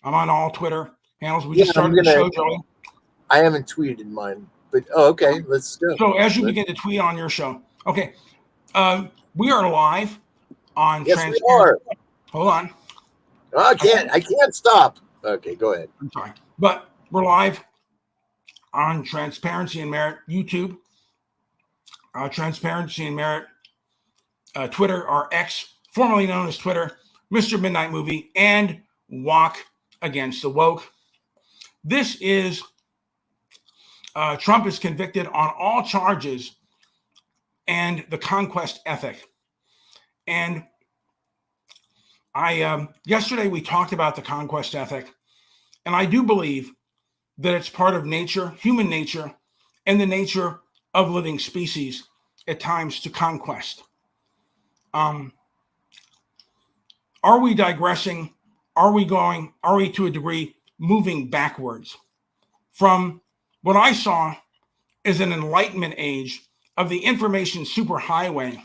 I'm on all Twitter handles. We Yeah, just started the show, Joey. I haven't tweeted mine, but okay, let's go. So as you begin to tweet on your show, okay, we are live on Yes, we Transparent. are. Hold on. I can't stop. Okay, go ahead. I'm sorry, but we're live on Transparency and Merit YouTube, Transparency and Merit Twitter, or X, formerly known as Twitter, Mr. Midnight Movie, and Walk Against the Woke. This is Trump is convicted on all charges and the Conquest ethic. And yesterday we talked about the Conquest ethic, and I do believe that it's part of nature, human nature, and the nature of living species at times to conquest. Are we digressing? Are we to a degree moving backwards from what I saw as an enlightenment age of the information superhighway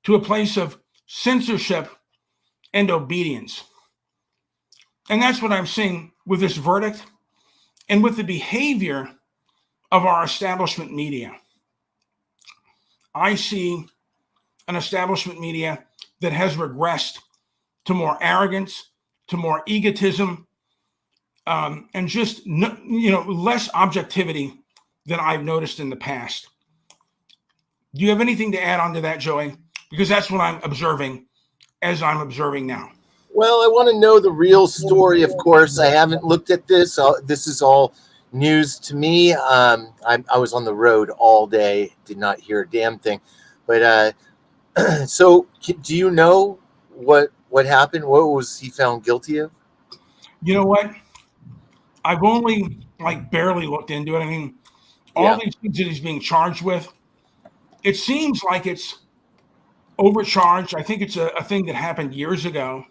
to a place of censorship and obedience? And that's what I'm seeing with this verdict and with the behavior of our establishment media. I see an establishment media that has regressed to more arrogance, to more egotism, and just less objectivity than I've noticed in the past. Do you have anything to add on to that, Joey? Because that's what I'm observing as I'm observing now. Well, I want to know the real story, of course. I haven't looked at this. This is all news to me. I was on the road all day, did not hear a damn thing. But so do you know what happened? What was he found guilty of? You know what? I've only barely looked into it. I mean, all these things that he's being charged with, it seems like it's overcharged. I think it's a thing that happened years ago.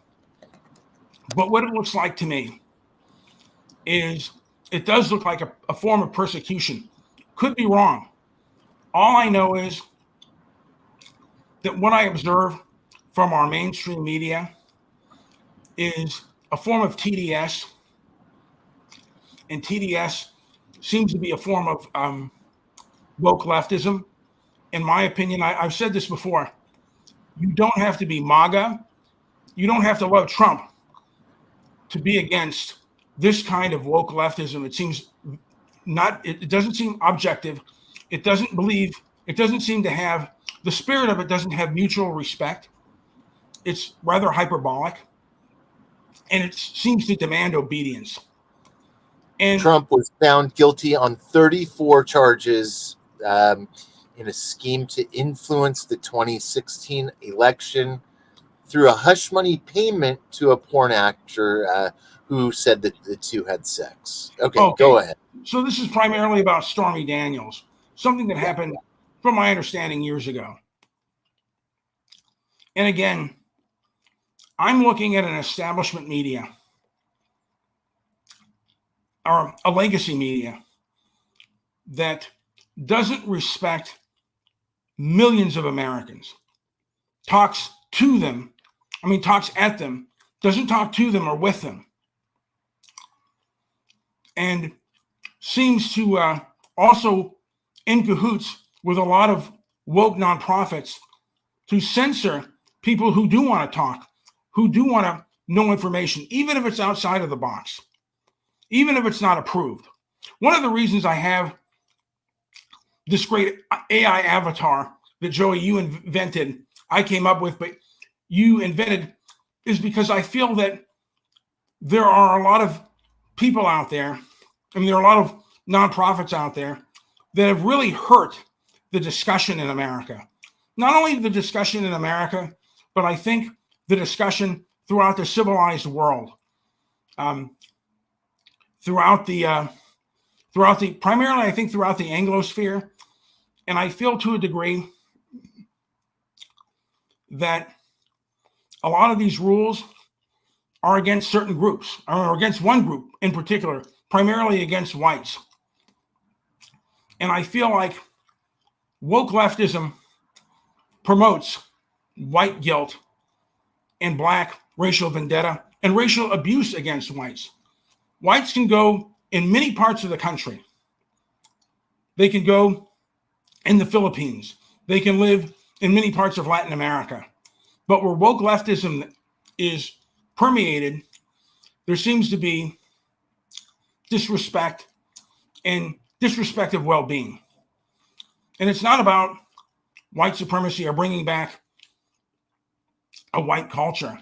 But what it looks like to me is it does look like a form of persecution. Could be wrong. All I know is that what I observe from our mainstream media is a form of TDS. And TDS seems to be a form of woke leftism. In my opinion, I've said this before. You don't have to be MAGA. You don't have to love Trump to be against this kind of woke leftism. It seems it doesn't seem objective. It doesn't seem to have, the spirit of it doesn't have mutual respect. It's rather hyperbolic. And it seems to demand obedience. And Trump was found guilty on 34 charges in a scheme to influence the 2016 election through a hush money payment to a porn actor who said that the two had sex. Okay, go ahead. So this is primarily about Stormy Daniels, something that happened, from my understanding, years ago. And again, I'm looking at an establishment media or a legacy media that doesn't respect millions of Americans, talks at them, doesn't talk to them or with them, and seems to also in cahoots with a lot of woke nonprofits to censor people who do want to talk, who do want to know information, even if it's outside of the box, even if it's not approved. One of the reasons I have this great AI avatar that, Joey, you invented, I came up with, but you invented, is because I feel that there are a lot of people out there, there are a lot of nonprofits out there that have really hurt the discussion in America. Not only the discussion in America, but I think the discussion throughout the civilized world, primarily I think throughout the Anglosphere. And I feel to a degree that a lot of these rules are against certain groups, or against one group in particular, primarily against whites. And I feel like woke leftism promotes white guilt and black racial vendetta and racial abuse against whites. Whites can go in many parts of the country. They can go in the Philippines. They can live in many parts of Latin America. But where woke leftism is permeated, there seems to be disrespect and disrespect of well-being. And it's not about white supremacy or bringing back a white culture.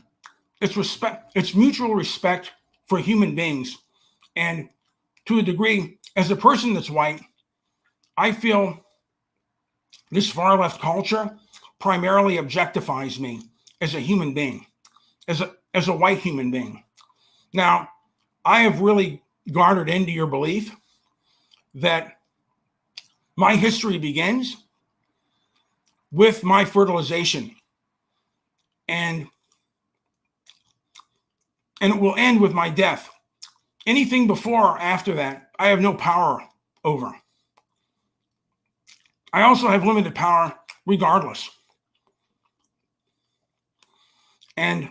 It's respect. It's mutual respect for human beings. And to a degree, as a person that's white, I feel this far left culture primarily objectifies me as a human being, as a white human being. Now, I have really garnered into your belief that my history begins with my fertilization, and it will end with my death. Anything before or after that, I have no power over. I also have limited power regardless. And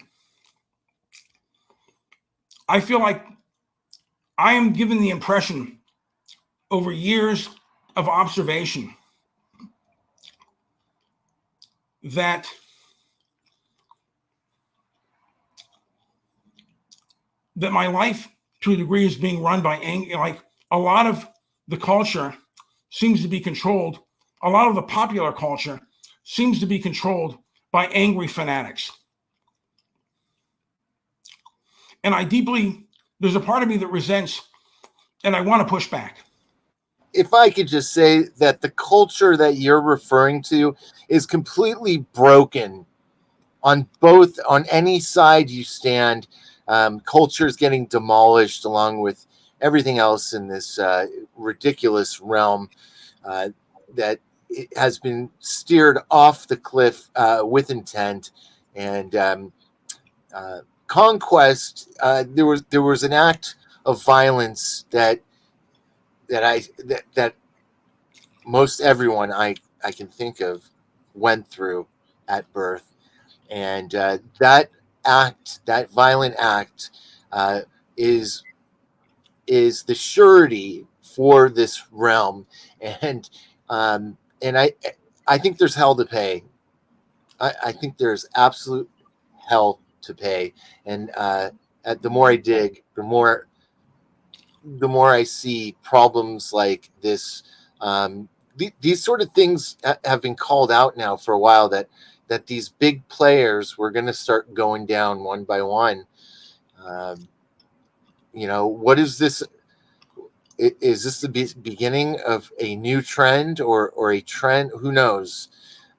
I feel like I am given the impression over years of observation that my life to a degree is being run by anger. Like a lot of the culture seems to be controlled. A lot of the popular culture seems to be controlled by angry fanatics. And there's a part of me that resents, and I want to push back. If I could just say that the culture that you're referring to is completely broken on any side you stand. Culture is getting demolished along with everything else in this ridiculous realm that it has been steered off the cliff with intent. And Conquest, there was an act of violence that most everyone I can think of went through at birth, and that violent act, is the surety for this realm, and I think there's hell to pay. I think there's absolute hell to pay, and the more I dig, the more I see problems like this. These sort of things have been called out now for a while, that these big players were going to start going down one by one. What is this? Is this the beginning of a new trend or a trend? Who knows?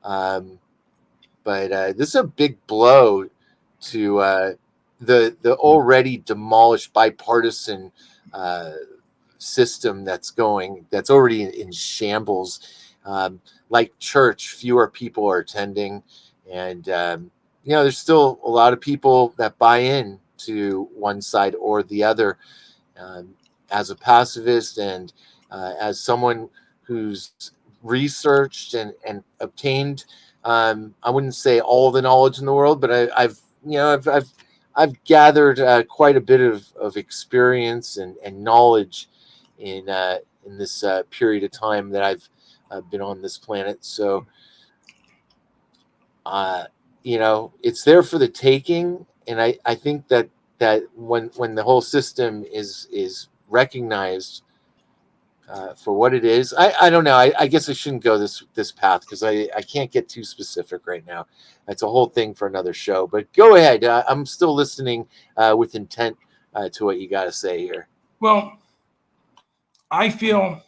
But this is a big blow to the already demolished bipartisan system that's already in shambles. Like church, fewer people are attending, and there's still a lot of people that buy in to one side or the other. As a pacifist and as someone who's researched and obtained, I wouldn't say all the knowledge in the world, but I've gathered quite a bit of experience and knowledge in this period of time that I've been on this planet. So, it's there for the taking, and I think that when the whole system is recognized for what it is, I don't know. I guess I shouldn't go this path because I can't get too specific right now. That's a whole thing for another show. But go ahead. I'm still listening with intent to what you got to say here. Well, I feel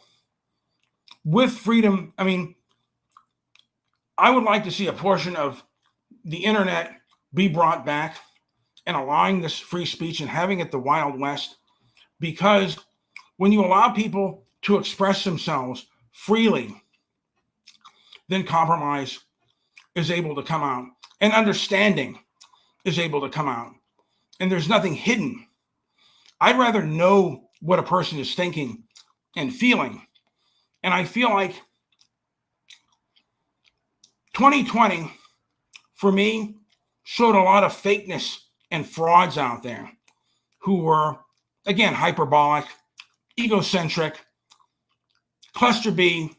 with freedom, I would like to see a portion of the internet be brought back and allowing this free speech and having it the Wild West, because when you allow people to express themselves freely, then compromise is able to come out and understanding is able to come out, and there's nothing hidden. I'd rather know what a person is thinking and feeling. And I feel like 2020 for me showed a lot of fakeness and frauds out there who were, again, hyperbolic, egocentric, cluster B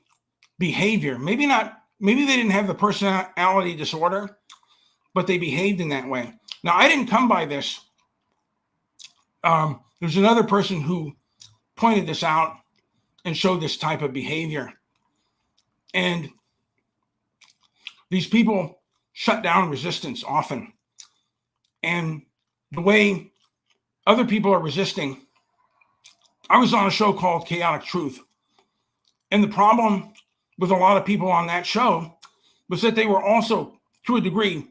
behavior. Maybe they didn't have the personality disorder, but they behaved in that way. Now, I didn't come by this. There's another person who pointed this out and showed this type of behavior. And these people shut down resistance often. And the way other people are resisting, I was on a show called Chaotic Truth. And the problem with a lot of people on that show was that they were also, to a degree,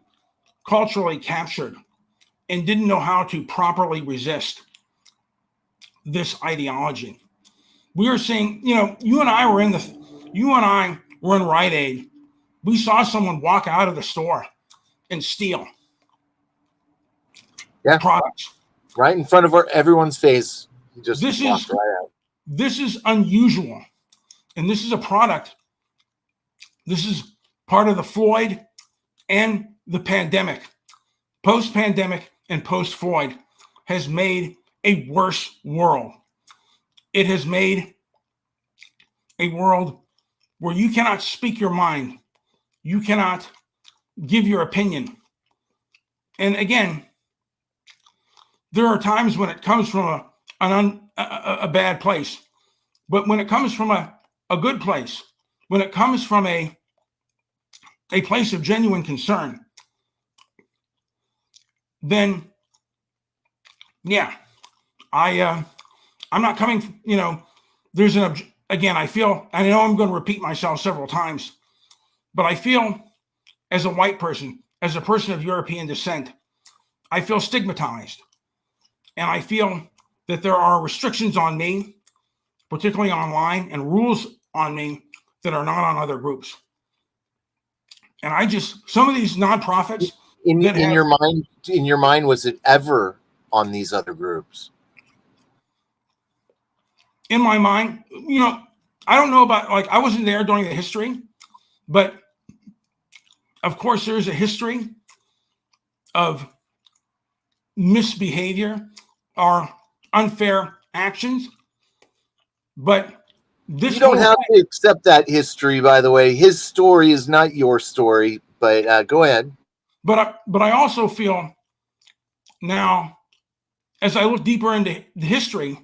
culturally captured and didn't know how to properly resist this ideology. We were seeing, you and I were in Rite Aid. We saw someone walk out of the store and steal products right in front of everyone's face. Just this walked right out. This is unusual, and this is a product. This is part of the Floyd and the pandemic. Post-pandemic and post-Floyd has made a worse world. It has made a world where you cannot speak your mind. You cannot give your opinion. And again, there are times when it comes from a bad place. But when it comes from a good place, when it comes from a place of genuine concern, then I'm not coming, there's again, I know I'm going to repeat myself several times, but I feel as a white person, as a person of European descent, I feel stigmatized. And I feel that there are restrictions on me, particularly online, and rules on me that are not on other groups. And some of these nonprofits. In your mind, was it ever on these other groups? In my mind, I don't know about, I wasn't there during the history, but of course there's a history of misbehavior or unfair actions. But you don't have to accept that history, by the way. His story is not your story, but go ahead. But I also feel now, as I look deeper into the history,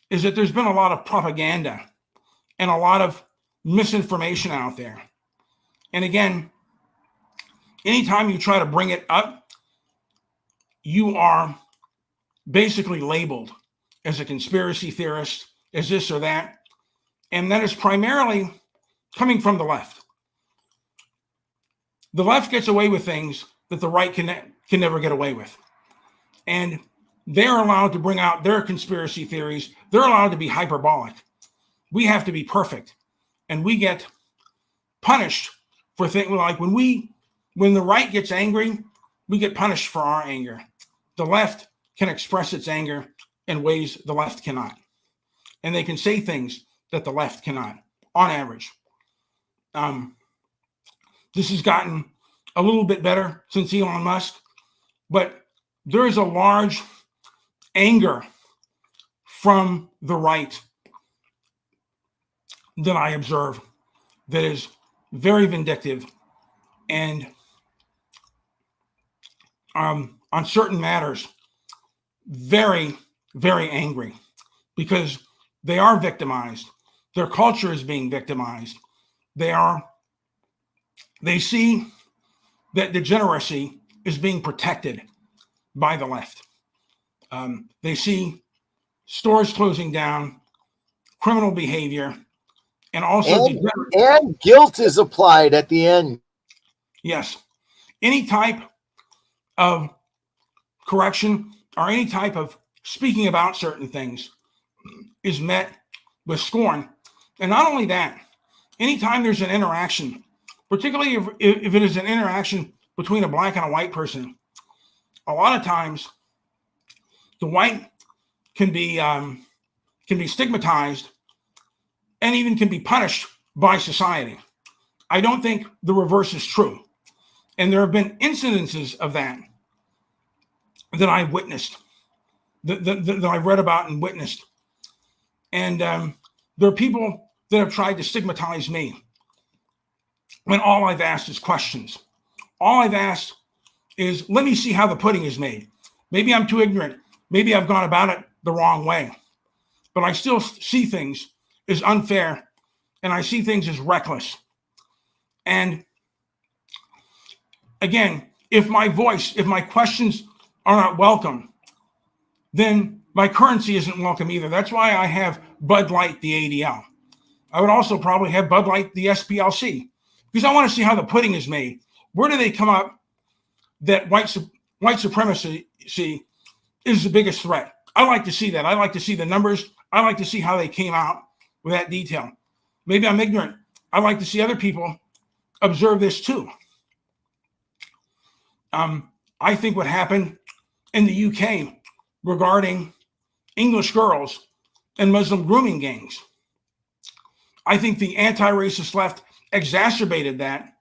is that there's been a lot of propaganda and a lot of misinformation out there. And again, anytime you try to bring it up, you are basically labeled as a conspiracy theorist, as this or that. And that is primarily coming from the left. The left gets away with things that the right can never get away with. And they're allowed to bring out their conspiracy theories. They're allowed to be hyperbolic. We have to be perfect. And we get punished for things like when the right gets angry, we get punished for our anger. The left can express its anger in ways the left cannot. And they can say things that the left cannot, on average. This has gotten a little bit better since Elon Musk, but there is a large anger from the right that I observe that is very vindictive and on certain matters, very, very angry because they are victimized. Their culture is being victimized. They see that degeneracy is being protected by the left. They see stores closing down, criminal behavior, and also and guilt is applied at the end. Yes. Any type of correction or any type of speaking about certain things is met with scorn. And not only that, anytime there's an interaction, particularly if it is an interaction between a black and a white person, a lot of times the white can be stigmatized and even can be punished by society. I don't think the reverse is true. And there have been incidences of that. that I witnessed, that I've read about and witnessed. And there are people that have tried to stigmatize me when all I've asked is questions. All I've asked is, let me see how the pudding is made. Maybe I'm too ignorant. Maybe I've gone about it the wrong way. But I still see things as unfair, and I see things as reckless. And again, if my voice, if my questions are not welcome, then my currency isn't welcome either. That's why I have Bud Light, the ADL. I would also probably have Bud Light, the SPLC, because I want to see how the pudding is made. Where do they come up that white supremacy is the biggest threat? I like to see that. I like to see the numbers. I like to see how they came out with that detail. Maybe I'm ignorant. I like to see other people observe this too. I think what happened in the UK regarding English girls and Muslim grooming gangs, I think the anti-racist left exacerbated that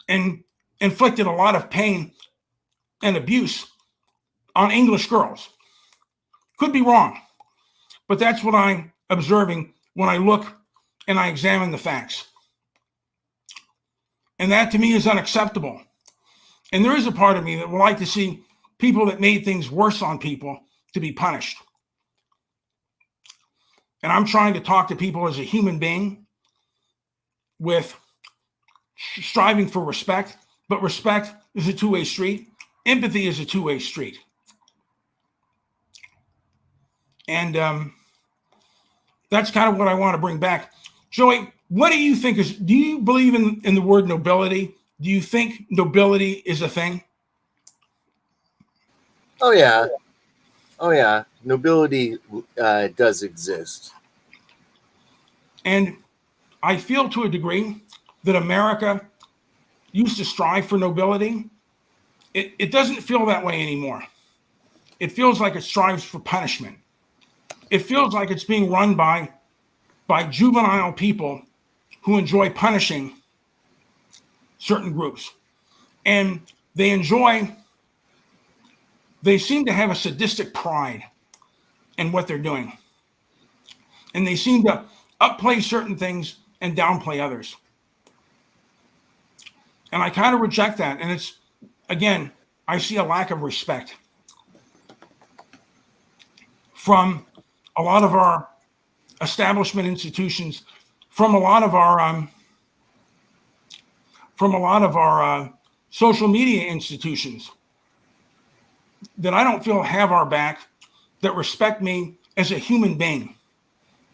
and inflicted a lot of pain and abuse on English girls. Could be wrong, but that's what I'm observing when I look and I examine the facts. And that to me is unacceptable. And there is a part of me that would like to see people that made things worse on people to be punished. And I'm trying to talk to people as a human being with striving for respect, but respect is a two-way street. Empathy is a two-way street. And that's kind of what I want to bring back. Joey, what do you think do you believe in the word nobility? Do you think nobility is a thing? Oh, yeah. Oh, yeah. Nobility does exist. And I feel to a degree that America used to strive for nobility. It doesn't feel that way anymore. It feels like it strives for punishment. It feels like it's being run by juvenile people who enjoy punishing certain groups. And they seem to have a sadistic pride in what they're doing. And they seem to upplay certain things and downplay others. And I kind of reject that. And it's, again, I see a lack of respect from a lot of our establishment institutions, from a lot of our social media institutions that I don't feel have our back, that respect me as a human being,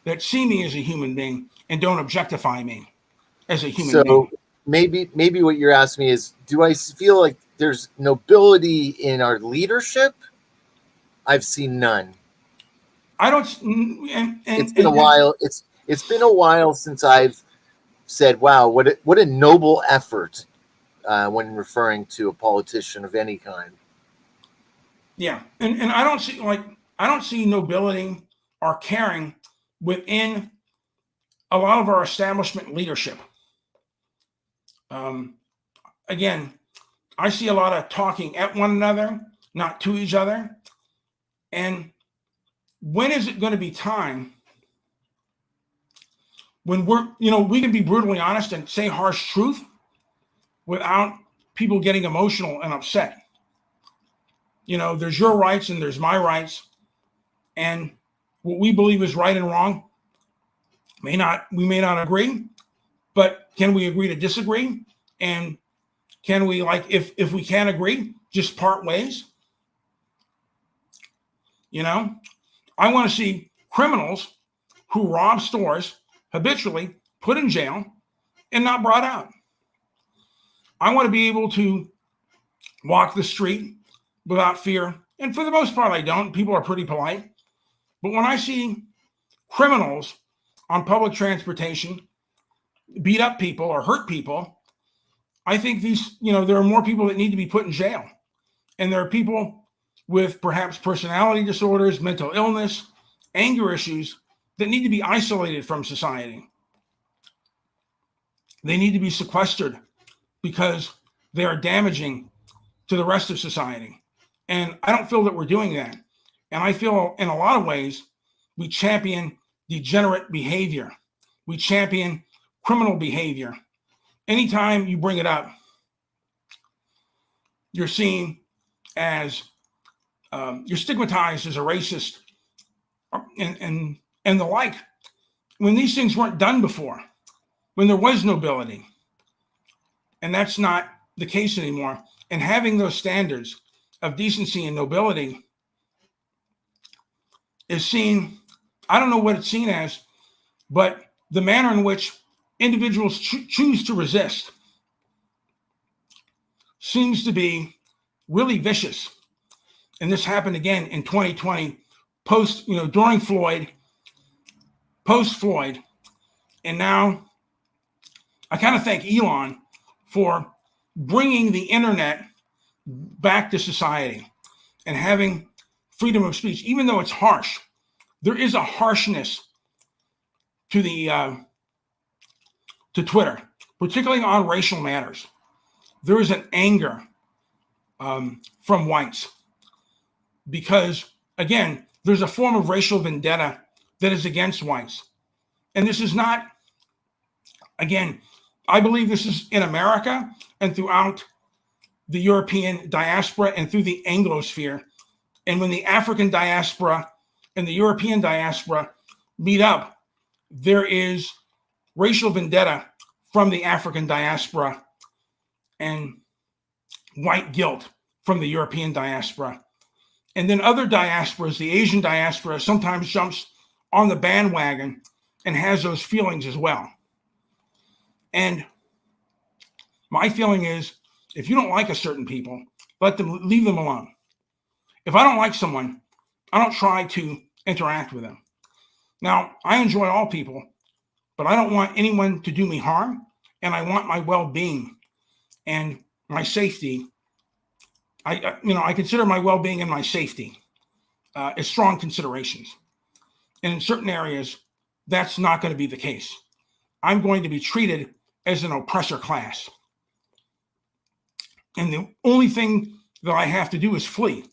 that see me as a human being and don't objectify me as a human being. So maybe what you're asking me is, do I feel like there's nobility in our leadership? I've seen none. I don't. It's been a while. It's been a while since I've said, "Wow, what a noble effort," when referring to a politician of any kind. Yeah, and I don't see nobility or caring within a lot of our establishment leadership. Again, I see a lot of talking at one another, not to each other. And when is it going to be time when we can be brutally honest and say harsh truth without people getting emotional and upset? There's your rights and there's my rights. And what we believe is right and wrong we may not agree, but can we agree to disagree? And can we, if we can't agree, just part ways? I want to see criminals who rob stores habitually put in jail and not brought out. I want to be able to walk the street without fear. And for the most part, I don't. People are pretty polite. But when I see criminals on public transportation beat up people or hurt people, I think there are more people that need to be put in jail. And there are people with perhaps personality disorders, mental illness, anger issues that need to be isolated from society. They need to be sequestered because they are damaging to the rest of society. And I don't feel that we're doing that. And I feel in a lot of ways, we champion degenerate behavior. We champion criminal behavior. Anytime you bring it up, you're seen as, you're stigmatized as a racist and the like. When these things weren't done before, when there was nobility. And that's not the case anymore. And having those standards of decency and nobility is seen, I don't know what it's seen as, but the manner in which individuals choose to resist seems to be really vicious. And this happened again in 2020, during Floyd, post Floyd. And now I kind of thank Elon for bringing the internet back to society and having freedom of speech, even though it's harsh. There is a harshness to to Twitter, particularly on racial matters. There is an anger from whites because, again, there's a form of racial vendetta that is against whites. And this is not, again, I believe this is in America and throughout the European diaspora and through the Anglosphere. And when the African diaspora and the European diaspora meet up, there is racial vendetta from the African diaspora and white guilt from the European diaspora. And then other diasporas, the Asian diaspora, sometimes jumps on the bandwagon and has those feelings as well. And my feeling is, if you don't like a certain people, leave them alone. If I don't like someone, I don't try to interact with them. Now, I enjoy all people, but I don't want anyone to do me harm, and I want my well-being and my safety. I consider my well-being and my safety as strong considerations. And in certain areas, that's not going to be the case. I'm going to be treated as an oppressor class. And the only thing that I have to do is flee.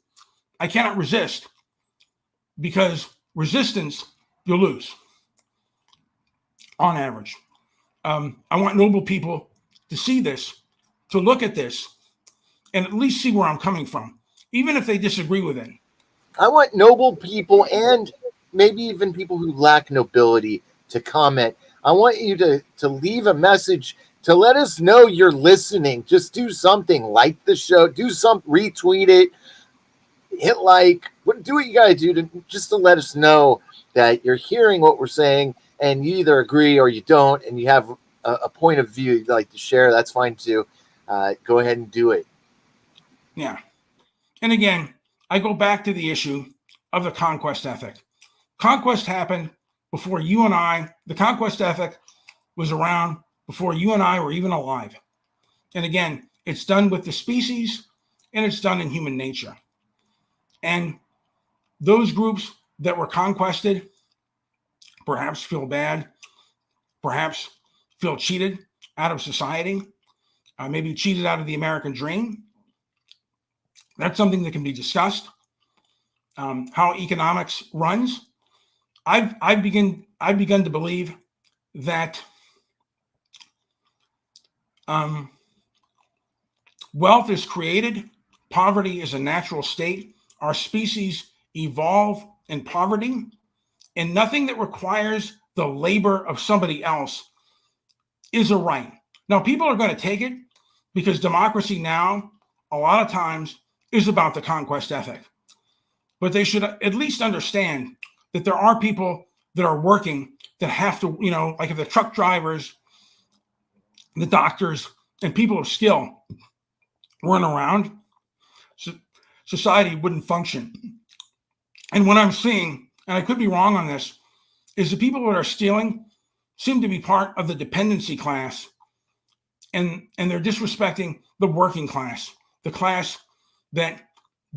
I cannot resist, because resistance, you'll lose on average. I want noble people to see this, to look at this, and at least see where I'm coming from, even if they disagree with it. I want noble people, and maybe even people who lack nobility, to comment. I want you to leave a message to let us know you're listening. Just do something, like the show, retweet it, hit like, do what you got to do just to let us know that you're hearing what we're saying, and you either agree or you don't, and you have a point of view you'd like to share. That's fine too. Go ahead and do it. Yeah. And again, I go back to the issue of the conquest ethic. Conquest happened before you and I, the conquest ethic was around before you and I were even alive. And again, it's done with the species, and it's done in human nature. And those groups that were conquested perhaps feel bad, perhaps feel cheated out of society, maybe cheated out of the American dream. That's something that can be discussed. How economics runs. I've begun to believe that wealth is created, poverty is a natural state. Our species evolve in poverty, and nothing that requires the labor of somebody else is a right. Now, people are going to take it because democracy now, a lot of times, is about the conquest ethic. But they should at least understand that there are people that are working that have to, like if the truck drivers, the doctors, and people of skill weren't around, society wouldn't function. And what I'm seeing, and I could be wrong on this, is the people that are stealing seem to be part of the dependency class, and they're disrespecting the working class, the class that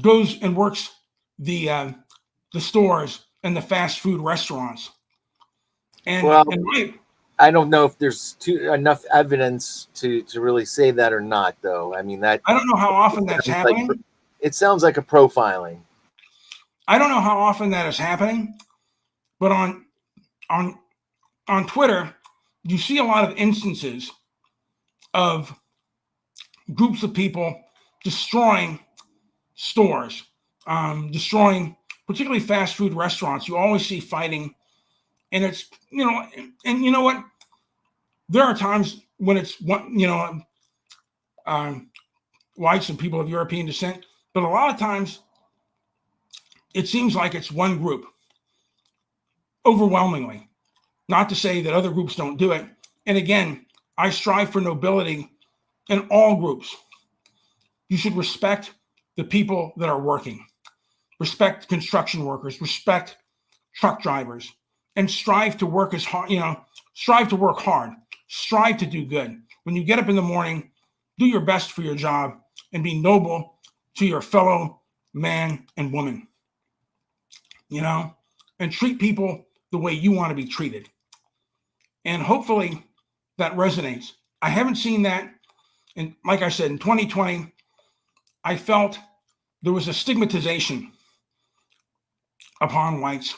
goes and works the stores and the fast food restaurants. And, I don't know if there's enough evidence to really say that or not, though. I mean, that I don't know how often that's happening. It sounds like a profiling. I don't know how often that is happening, but on Twitter, you see a lot of instances of groups of people destroying stores, destroying particularly fast food restaurants. You always see fighting, and it's, and you know what? There are times when it's one, whites and people of European descent, but a lot of times it seems like it's one group, overwhelmingly. Not to say that other groups don't do it. And again, I strive for nobility in all groups. You should respect the people that are working, respect construction workers, respect truck drivers, and strive to work as hard, strive to work hard, strive to do good. When you get up in the morning, do your best for your job and be noble to your fellow man and woman, and treat people the way you want to be treated. And hopefully that resonates. I haven't seen that. And like I said, in 2020, I felt there was a stigmatization upon whites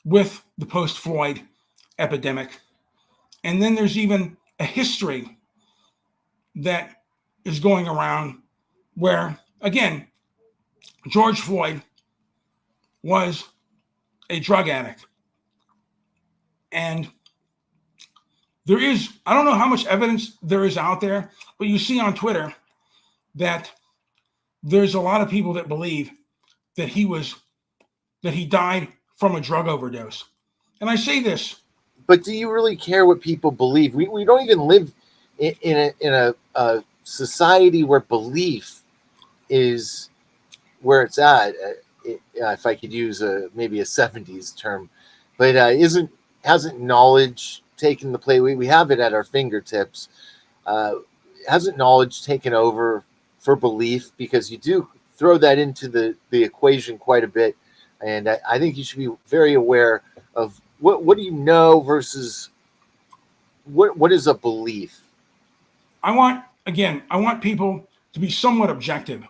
with the post-Floyd epidemic. And then there's even a history that is going around where, again, George Floyd was a drug addict. And I don't know how much evidence there is out there, but you see on Twitter that there's a lot of people that believe that he died from a drug overdose. And I say this. But do you really care what people believe? We don't even live in a society where belief is where it's at. If I could use maybe a 70s term, but hasn't knowledge taken the play? We have it at our fingertips. Hasn't knowledge taken over for belief? Because you do throw that into the equation quite a bit. And I think you should be very aware of what do you know versus what is a belief. I want people to be somewhat objective.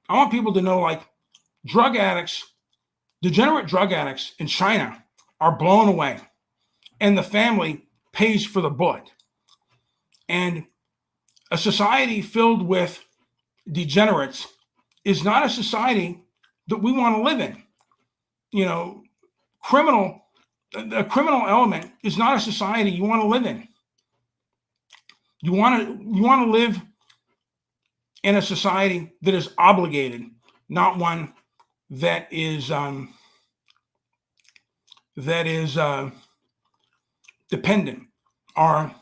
I want people to know, like, degenerate drug addicts in China are blown away, and the family pays for the bullet. And a society filled with degenerates is not a society that we want to live in. The criminal element is not a society you want to live in. You want to live in a society that is obligated, not one that is dependent, or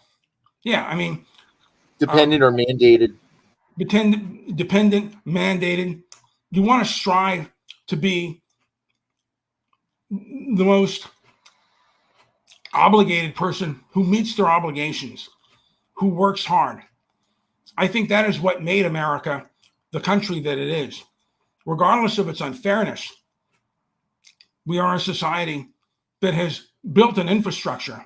dependent or mandated. Dependent, mandated. You want to strive to be the most obligated person who meets their obligations, who works hard. I think that is what made America the country that it is. Regardless of its unfairness, we are a society that has built an infrastructure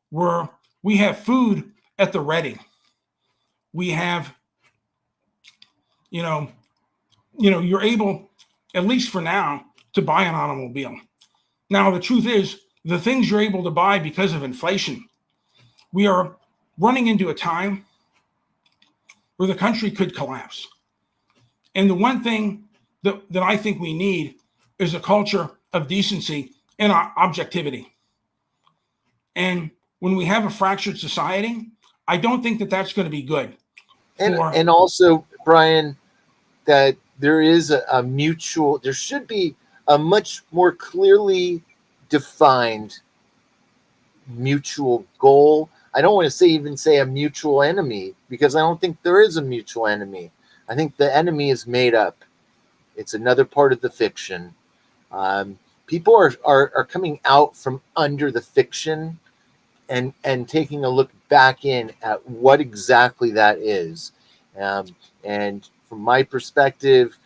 where we have food at the ready. We have, you're able, at least for now, to buy an automobile. Now, the truth is, the things you're able to buy because of inflation, we are running into a time where the country could collapse. And the one thing that I think we need is a culture of decency and objectivity. And when we have a fractured society, I don't think that that's going to be good. And also, Brian, that there is there should be a much more clearly defined mutual goal. I don't want to even say a mutual enemy, because I don't think there is a mutual enemy. I think the enemy is made up. It's another part of the fiction. People are coming out from under the fiction and taking a look back in at what exactly that is. And from my perspective,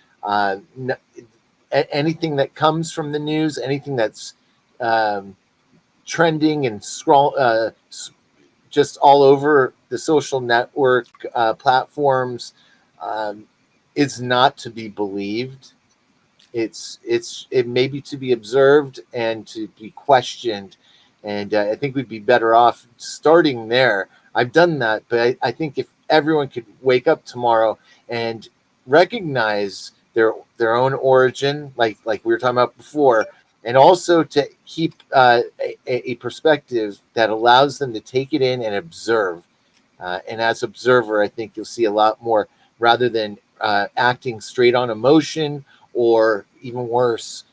anything that comes from the news, anything that's trending and just all over the social network platforms, is not to be believed. It may be to be observed and to be questioned, and I think we'd be better off starting there. I've done that, but I think if everyone could wake up tomorrow and recognize their own origin, like we were talking about before, and also to keep a perspective that allows them to take it in and observe. And as observer, I think you'll see a lot more rather than acting straight on emotion, or even worse,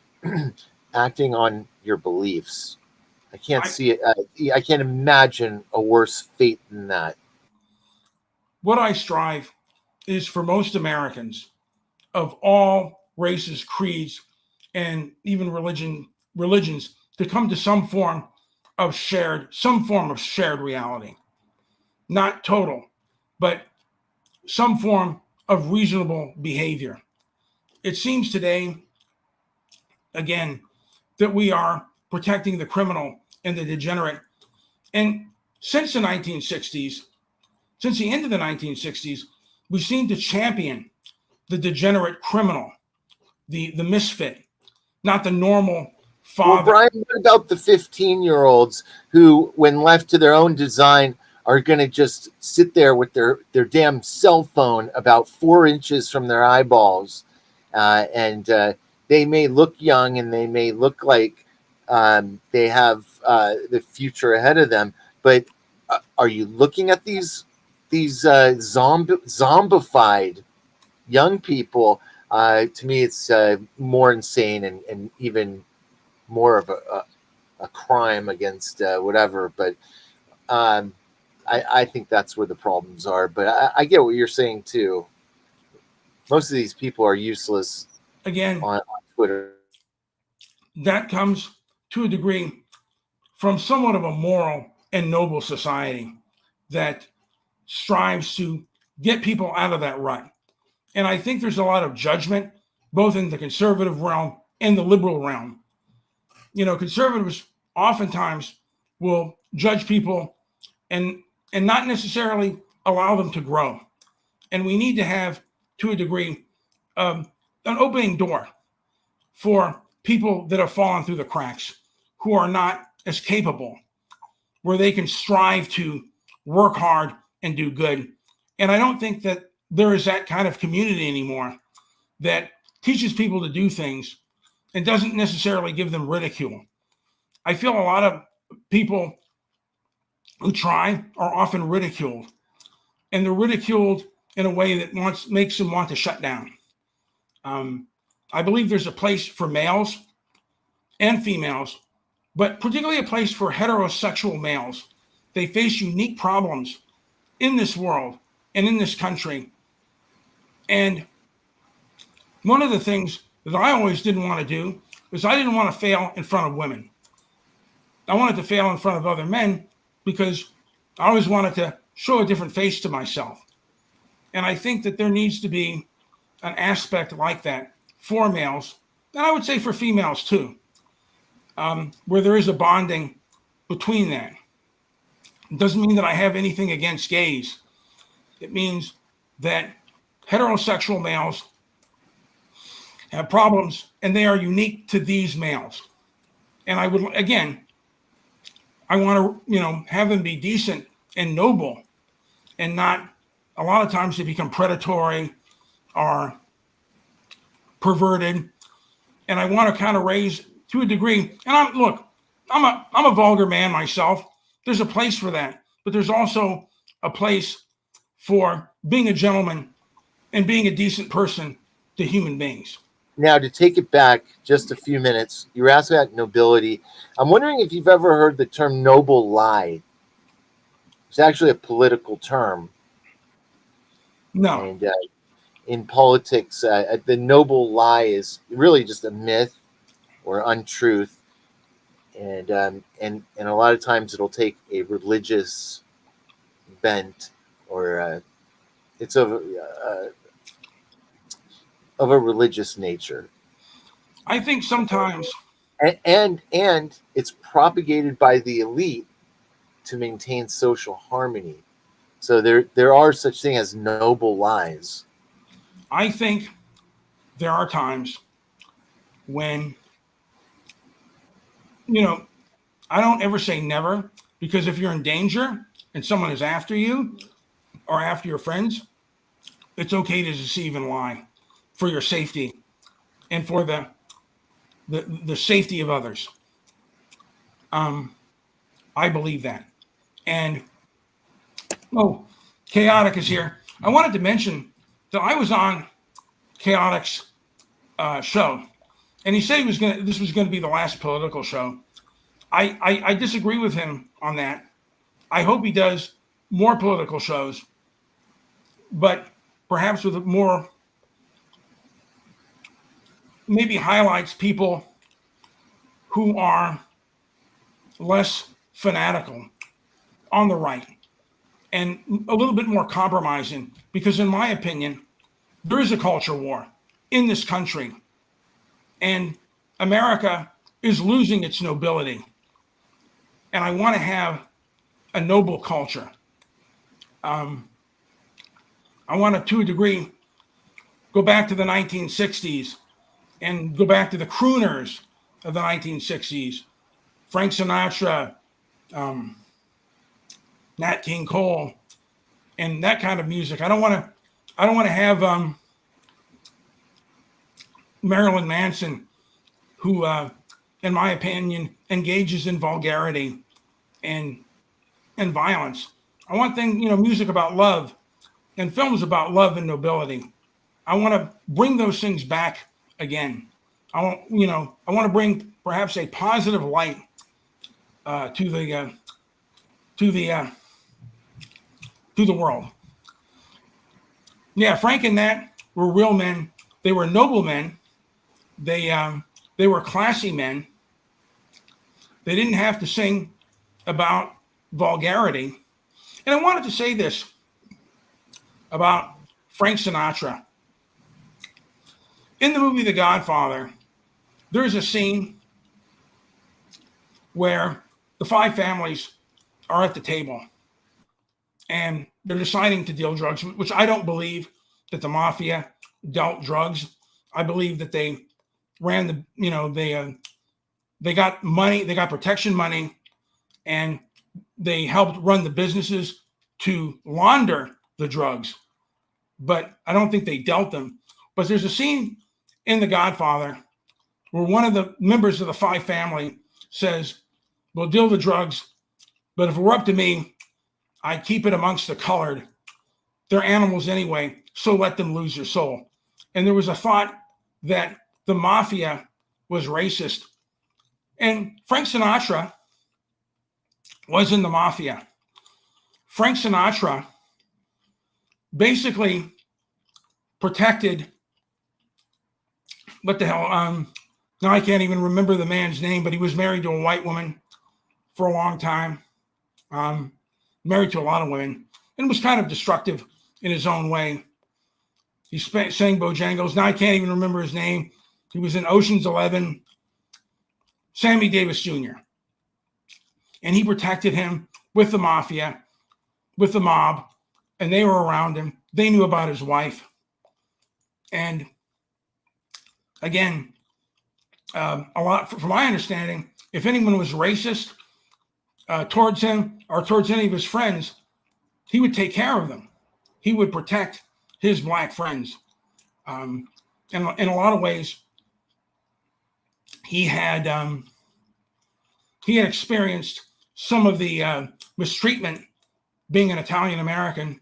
acting on your beliefs. I can't see it. I can't imagine a worse fate than that. What I strive is for most Americans of all races, creeds, and even religions to come to some form of shared reality. Not total, but some form of reasonable behavior. It seems today, again, that we are protecting the criminal and the degenerate. And since the 1960s, since the end of the 1960s, we seem to champion the degenerate criminal, the misfit, not the normal Well, father. Brian, what about the 15-year-olds who, when left to their own design, are going to just sit there with their damn cell phone about 4 inches from their eyeballs? And they may look young and they may look like they have the future ahead of them. But are you looking at these zombified young people? To me, it's more insane and even more of a crime against whatever. But I think that's where the problems are. But I get what you're saying too. Most of these people are useless Again, on Twitter. that comes to a degree from somewhat of a moral and noble society that strives to get people out of that rut. And I think there's a lot of judgment, both in the conservative realm and the liberal realm. Conservatives oftentimes will judge people and not necessarily allow them to grow. And we need to have, to a degree, an opening door for people that have fallen through the cracks, who are not as capable, where they can strive to work hard and do good. And I don't think that there is that kind of community anymore that teaches people to do things and doesn't necessarily give them ridicule. I feel a lot of people who try are often ridiculed, and they're ridiculed in a way that makes them want to shut down. I believe there's a place for males and females, but particularly a place for heterosexual males. They face unique problems in this world and in this country. And one of the things that I always didn't want to do was I didn't want to fail in front of women. I wanted to fail in front of other men because I always wanted to show a different face to myself. And I think that there needs to be an aspect like that for males, and I would say for females too, where there is a bonding between that. It doesn't mean that I have anything against gays. It means that heterosexual males have problems and they are unique to these males. And I would, again, I want to, have them be decent and noble and not, a lot of times they become predatory or perverted. And I want to kind of raise to a degree. And I'm a vulgar man myself. There's a place for that, but there's also a place for being a gentleman and being a decent person to human beings. Now, to take it back just a few minutes, you were asking about nobility. I'm wondering if you've ever heard the term noble lie. It's actually a political term. No. And in politics, the noble lie is really just a myth or untruth. And a lot of times it'll take a religious bent, or it's of a religious nature. I think sometimes, And it's propagated by the elite to maintain social harmony. So there are such thing as noble lies. I think there are times when, I don't ever say never, because if you're in danger and someone is after you or after your friends, it's okay to deceive and lie for your safety and for the safety of others. I believe that. And Chaotic is here. I wanted to mention that I was on Chaotic's show, and he said this was going to be the last political show. I disagree with him on that. I hope he does more political shows, but perhaps with more, maybe highlights people who are less fanatical on the right and a little bit more compromising, because in my opinion, there is a culture war in this country, and America is losing its nobility. And I want to have a noble culture. I want to a degree, go back to the 1960s and go back to the crooners of the 1960s, Frank Sinatra, Nat King Cole, and that kind of music. I don't want to have Marilyn Manson, who, in my opinion, engages in vulgarity and violence. I want music about love and films about love and nobility. I want to bring those things back again. I want to bring perhaps a positive light to the world. Yeah, Frank and Nat were real men. They were noble men. They were classy men. They didn't have to sing about vulgarity. And I wanted to say this about Frank Sinatra. In the movie The Godfather, there's a scene where the five families are at the table and they're deciding to deal drugs, which I don't believe that the mafia dealt drugs. I believe that they ran they got money, they got protection money, and they helped run the businesses to launder the drugs. But I don't think they dealt them. But there's a scene in The Godfather where one of the members of the five family says, we'll deal the drugs, but if it were up to me, I'd keep it amongst the colored. They're animals anyway, so let them lose their soul. And there was a thought that the mafia was racist. And Frank Sinatra was in the mafia. Frank Sinatra basically protected, what the hell, now I can't even remember the man's name, but he was married to a white woman for a long time, married to a lot of women, and was kind of destructive in his own way. He sang Bojangles. Now I can't even remember his name. He was in Ocean's 11, Sammy Davis Jr. And he protected him with the mafia, with the mob, and they were around him. They knew about his wife. And again, a lot, from my understanding, if anyone was racist towards him or towards any of his friends, he would take care of them. He would protect his black friends. And in a lot of ways, he had experienced some of the mistreatment being an Italian American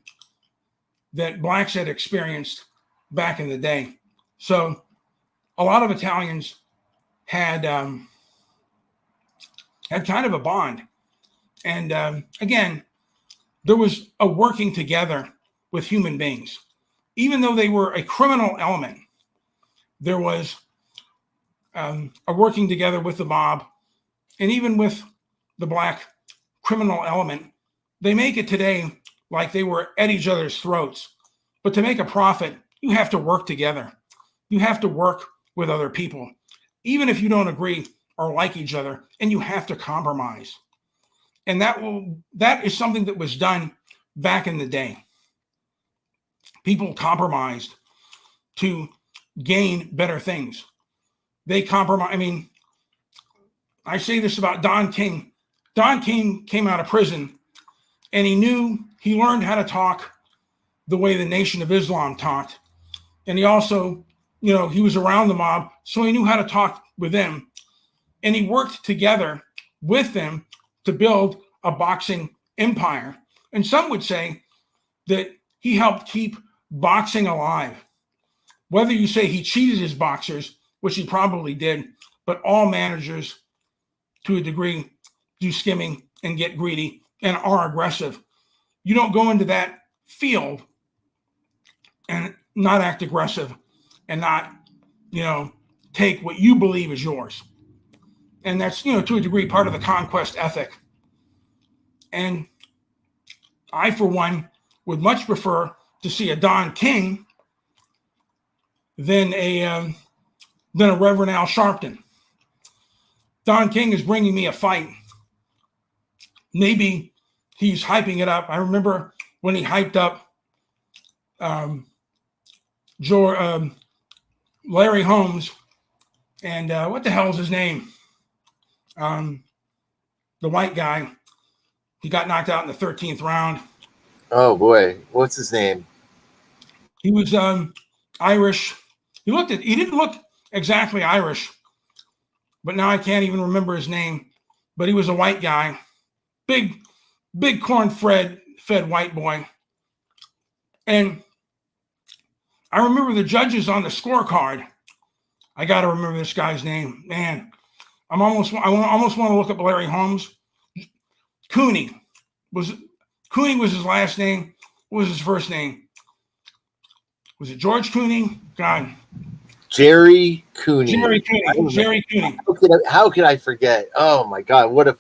that blacks had experienced back in the day. So a lot of Italians had kind of a bond. And again, there was a working together with human beings. Even though they were a criminal element, there was a working together with the mob, and even with the black criminal element. They make it today like they were at each other's throats. But to make a profit, you have to work together. You have to work with other people, even if you don't agree or like each other, and you have to compromise. And that is something that was done back in the day. People compromised. to gain better things. They compromise. I mean, I say this about Don King. Don King came out of prison and he learned how to talk the way the Nation of Islam talked. And he also, he was around the mob, so he knew how to talk with them. And he worked together with them to build a boxing empire. And some would say that he helped keep boxing alive. Whether you say he cheated his boxers, which he probably did, but all managers, to a degree, do skimming and get greedy and are aggressive. You don't go into that field and not act aggressive and not, take what you believe is yours. And that's, to a degree, part of the conquest ethic. And I, for one, would much prefer to see a Don King than a Reverend Al Sharpton. Don King is bringing me a fight. Maybe he's hyping it up. I remember when he hyped up Larry Holmes and what the hell is his name? The white guy. He got knocked out in the 13th round. Oh boy, what's his name? He was Irish. He didn't look exactly Irish, but now I can't even remember his name. But he was a white guy, big corn-fed white boy. And I remember the judges on the scorecard. I got to remember this guy's name, man. I almost want to look up Larry Holmes. Cooney was his last name. What was his first name? Was it George Cooney? God. Jerry Cooney. Jerry Cooney. How could I forget? Oh my God! What a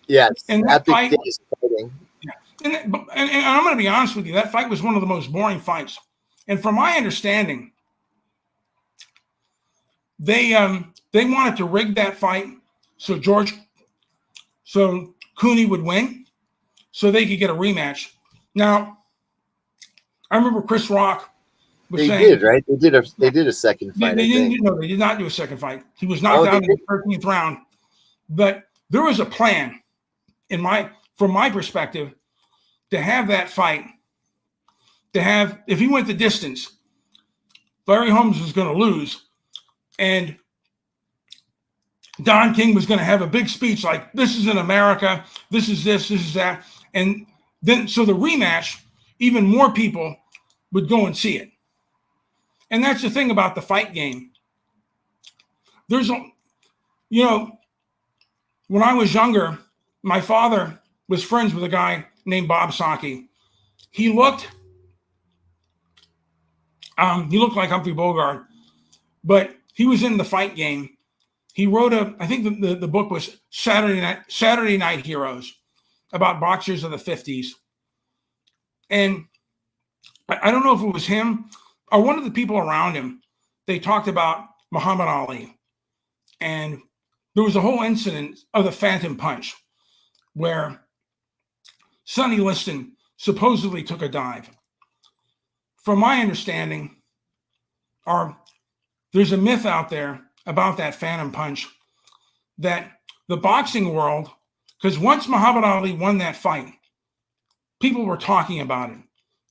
yes, and epic fight, days fighting. Yeah. And I'm going to be honest with you. That fight was one of the most boring fights. And from my understanding, they wanted to rig that fight so Cooney would win, so they could get a rematch. Now, I remember Chris Rock was saying, did, right? They did a second fight. They did not do a second fight. He was knocked out in the 13th round. But there was a plan, from my perspective, to have that fight. If he went the distance, Larry Holmes was going to lose, and Don King was going to have a big speech like, "This is in America. This is this. This is that." And then, so the rematch, even more people would go and see it. And that's the thing about the fight game. When I was younger, my father was friends with a guy named Bob Saki. He looked like Humphrey Bogart, but he was in the fight game. He wrote I think the book was Saturday Night Heroes, about boxers of the 50s. And I don't know if it was him or one of the people around him. They talked about Muhammad Ali. And there was a whole incident of the Phantom Punch where Sonny Liston supposedly took a dive. From my understanding, there's a myth out there about that Phantom Punch that the boxing world, because once Muhammad Ali won that fight, people were talking about it,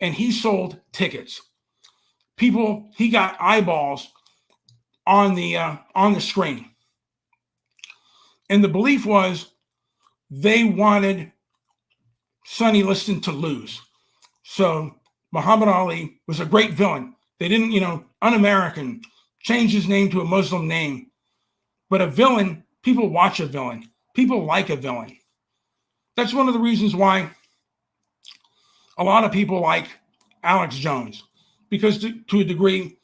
and he sold tickets. He got eyeballs on the screen. And the belief was they wanted Sonny Liston to lose. So Muhammad Ali was a great villain. They didn't, un-American, change his name to a Muslim name. But a villain, people watch a villain. People like a villain. That's one of the reasons why a lot of people like Alex Jones, because to a degree,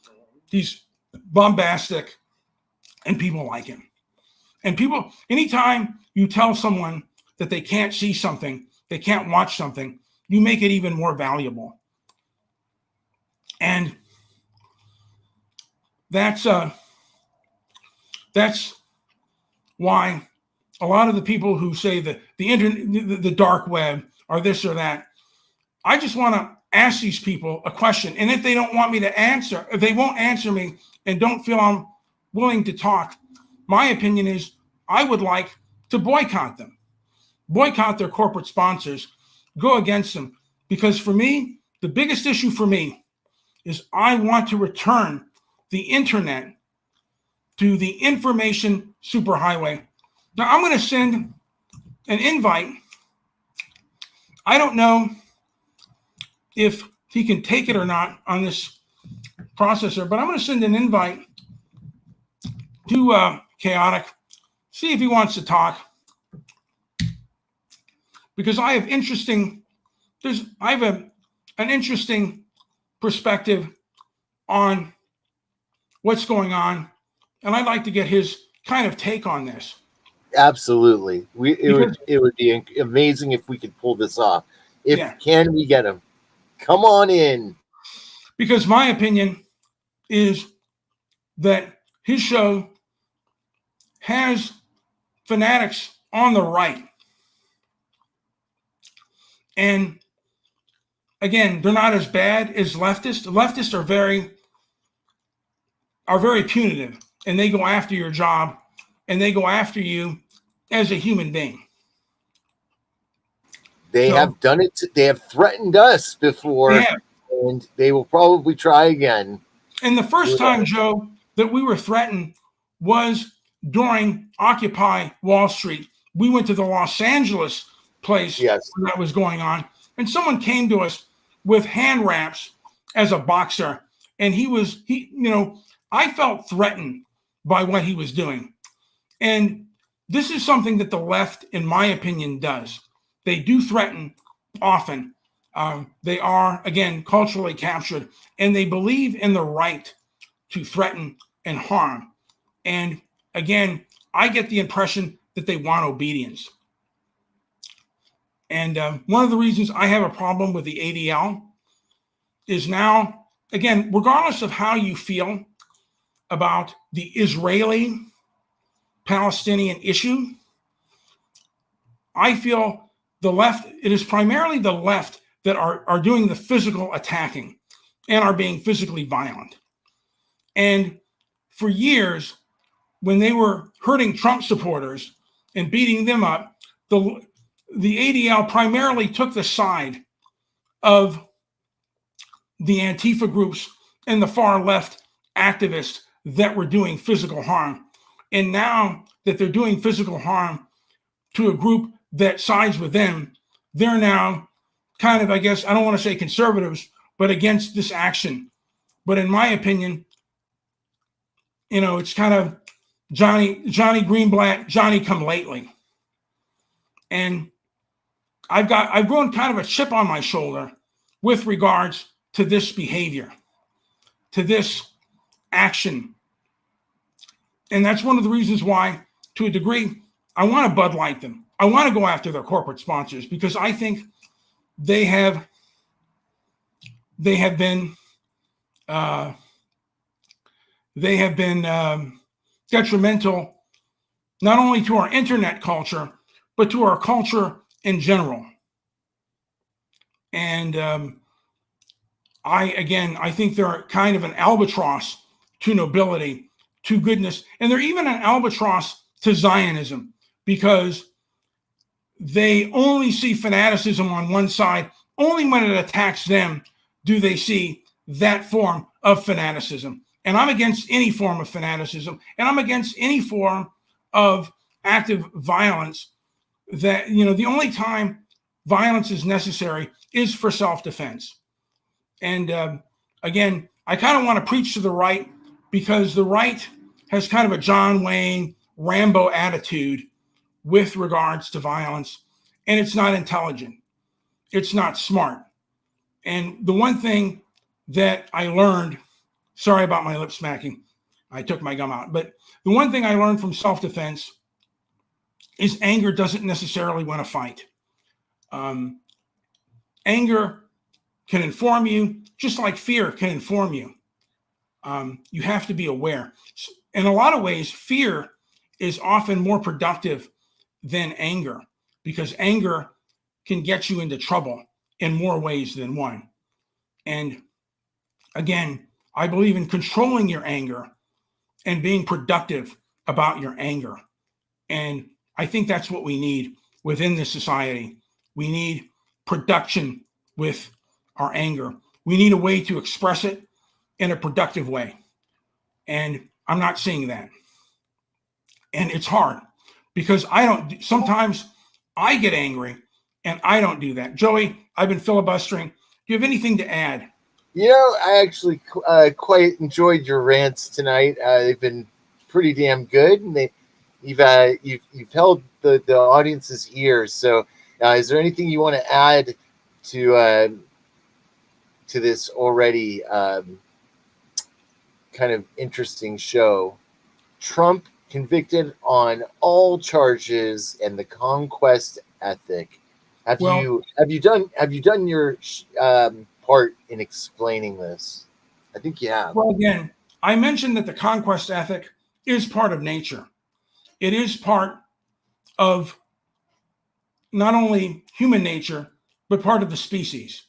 he's bombastic and people like him. And people, anytime you tell someone that they can't see something, they can't watch something, you make it even more valuable. And that's why a lot of the people who say that the internet, the dark web, or this or that, I just want to ask these people a question. And if they don't want me to answer, if they won't answer me and don't feel I'm willing to talk, my opinion is I would like to boycott them, boycott their corporate sponsors, go against them. Because for me, the biggest issue for me is I want to return the internet to the information superhighway. Now, I'm going to send an invite. I don't know if he can take it or not on this processor, but I'm going to send an invite to Chaotic, see if he wants to talk. Because I have an interesting perspective on what's going on, and I'd like to get his kind of take on this. Absolutely. It would be amazing if we could pull this off. Can we get him? Come on in. Because my opinion is that his show has fanatics on the right. And again, they're not as bad as leftists. The leftists are very punitive, and they go after your job, and they go after you as a human being. They have done it. They have threatened us before, and they will probably try again. And the first time, Joe, that we were threatened was during Occupy Wall Street. We went to the Los Angeles place where that was going on, and someone came to us with hand wraps as a boxer, and I felt threatened by what he was doing. And this is something that the left, in my opinion, does. They do threaten often. They are, again, culturally captured, and they believe in the right to threaten and harm. And again, I get the impression that they want obedience. And one of the reasons I have a problem with the ADL is now, again, regardless of how you feel about the Israeli-Palestinian issue, I feel the left, it is primarily the left that are doing the physical attacking and are being physically violent. And for years, when they were hurting Trump supporters and beating them up, the ADL primarily took the side of the Antifa groups and the far left activists that were doing physical harm. And now that they're doing physical harm to a group that sides with them, they're now kind of, I guess, I don't want to say conservatives, but against this action. But in my opinion, it's kind of Johnny Greenblatt, Johnny come lately. And I've grown kind of a chip on my shoulder with regards to this behavior, to this action. And that's one of the reasons why, to a degree, I want to Bud Light them. I want to go after their corporate sponsors, because I think they have been detrimental not only to our internet culture, but to our culture in general. And I think they're kind of an albatross to nobility, to goodness, and they're even an albatross to Zionism, because they only see fanaticism on one side. Only when it attacks them do they see that form of fanaticism. And I'm against any form of fanaticism, and I'm against any form of active violence. That, the only time violence is necessary is for self-defense. And again, I kind of want to preach to the right, because the right has kind of a John Wayne, Rambo attitude with regards to violence, and it's not intelligent. It's not smart. And the one thing that I learned, sorry about my lip smacking, I took my gum out, but the one thing I learned from self-defense is anger doesn't necessarily win a fight. Anger can inform you, just like fear can inform you. You have to be aware. In a lot of ways, fear is often more productive than anger, because anger can get you into trouble in more ways than one. And again, I believe in controlling your anger and being productive about your anger. And I think that's what we need within this society. We need production with our anger. We need a way to express it in a productive way. And I'm not seeing that. And it's hard because sometimes I get angry and I don't do that. Joey, I've been filibustering. Do you have anything to add? I actually quite enjoyed your rants tonight. They've been pretty damn good, and you've held the audience's ears. So, is there anything you want to add to this already kind of interesting show? Trump convicted on all charges and the conquest ethic. Have you done your part in explaining this? I think you have. Well, again, I mentioned that the conquest ethic is part of nature. It is part of not only human nature, but part of the species.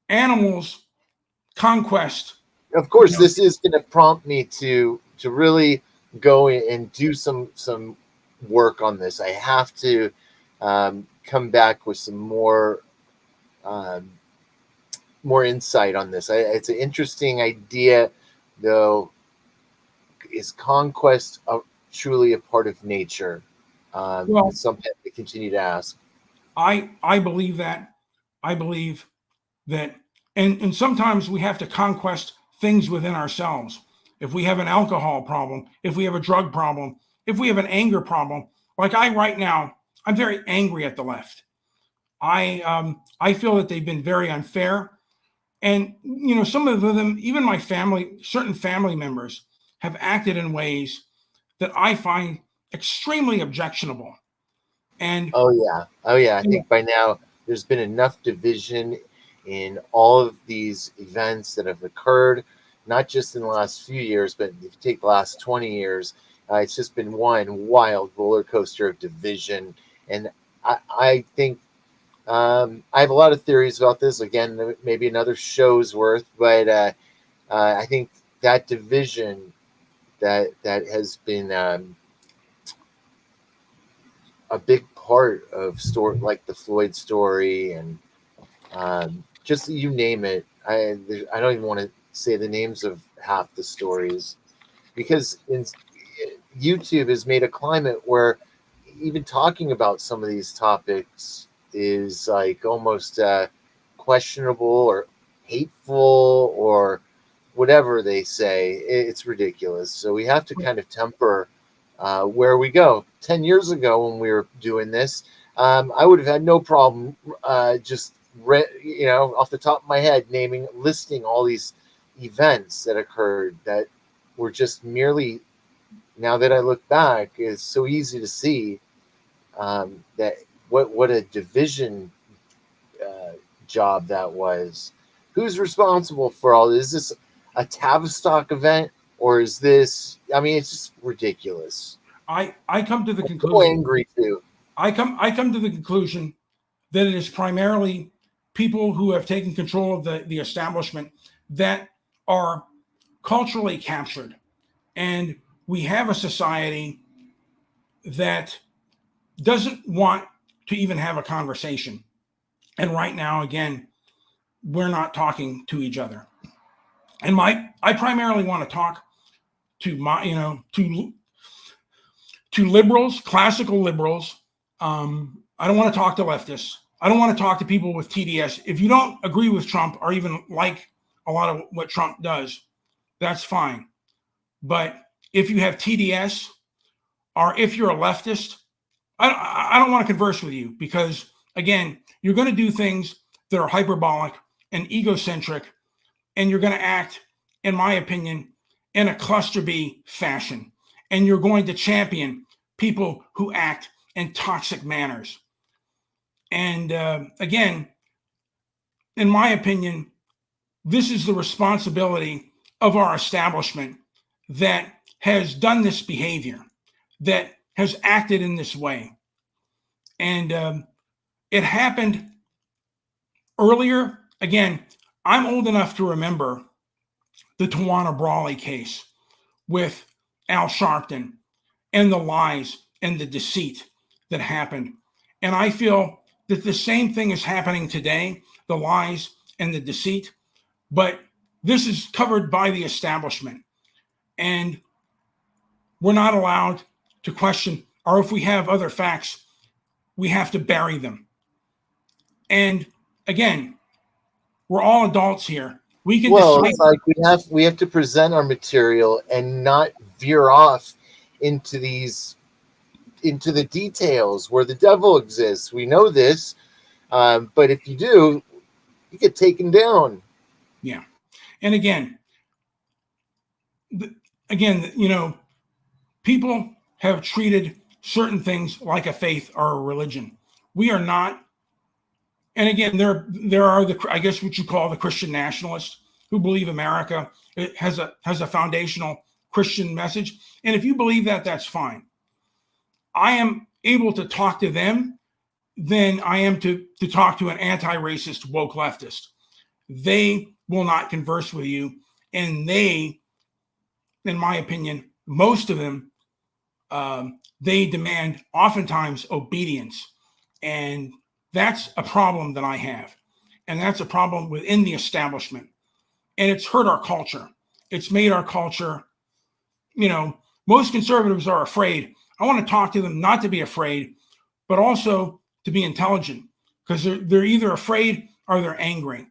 Animals conquest. Of course, this is going to prompt me to really go and do some work on this. I have to come back with some more insight on this. It's an interesting idea, though. Is conquest truly a part of nature? Well, it's something to continue to ask. I believe that. I believe that, and sometimes we have to conquest things within ourselves. If we have an alcohol problem, if we have a drug problem, if we have an anger problem, like right now, I'm very angry at the left. I feel that they've been very unfair. And, some of them, even my family, certain family members have acted in ways that I find extremely objectionable. And oh yeah. I think by now there's been enough division in all of these events that have occurred, not just in the last few years, but if you take the last 20 years, it's just been one wild roller coaster of division. And I think I have a lot of theories about this. Again, maybe another show's worth, but I think that division that has been a big part of story like the Floyd story and just you name it. I don't even want to say the names of half the stories because YouTube has made a climate where even talking about some of these topics is like almost questionable or hateful or whatever they say. It's ridiculous. So we have to kind of temper where we go. 10 years ago when we were doing this, I would have had no problem just off the top of my head listing all these events that occurred that were just merely, now that I look back, it's so easy to see that what a division job that was. Who's responsible for all this? Is this a Tavistock event or is this? I mean, it's just ridiculous. I come to the conclusion. So angry too. I come to the conclusion that it is primarily people who have taken control of the establishment that are culturally captured, and we have a society that doesn't want to even have a conversation. And right now, again, we're not talking to each other. And I primarily want to talk to to liberals, classical liberals. I don't want to talk to leftists. I don't want to talk to people with TDS. If you don't agree with Trump or even like a lot of what Trump does, that's fine. But if you have TDS or if you're a leftist, I don't want to converse with you because, again, you're going to do things that are hyperbolic and egocentric, and you're going to act, in my opinion, in a cluster B fashion. And you're going to champion people who act in toxic manners. And again, in my opinion, this is the responsibility of our establishment that has done this behavior, that has acted in this way. And it happened earlier again, I'm old enough to remember the Tawana Brawley case with Al Sharpton and the lies and the deceit that happened. And I feel that the same thing is happening today, the lies and the deceit, but this is covered by the establishment. And we're not allowed to question, or if we have other facts, we have to bury them. And again, we're all adults here. We can Well, it's like we have to present our material and not veer off into the details where the devil exists. We know this, but if you do, you get taken down. Yeah. And again, people have treated certain things like a faith or a religion. We are not. And again, there are I guess what you call the Christian nationalists who believe America has a foundational Christian message. And if you believe that, that's fine. I am able to talk to them than I am to talk to an anti-racist woke leftist. They will not converse with you, and they, in my opinion, most of them, they demand oftentimes obedience, and that's a problem that I have, and that's a problem within the establishment, and it's hurt our culture. It's made our culture, most conservatives are afraid. I want to talk to them not to be afraid, but also to be intelligent, because they're either afraid or they're angry.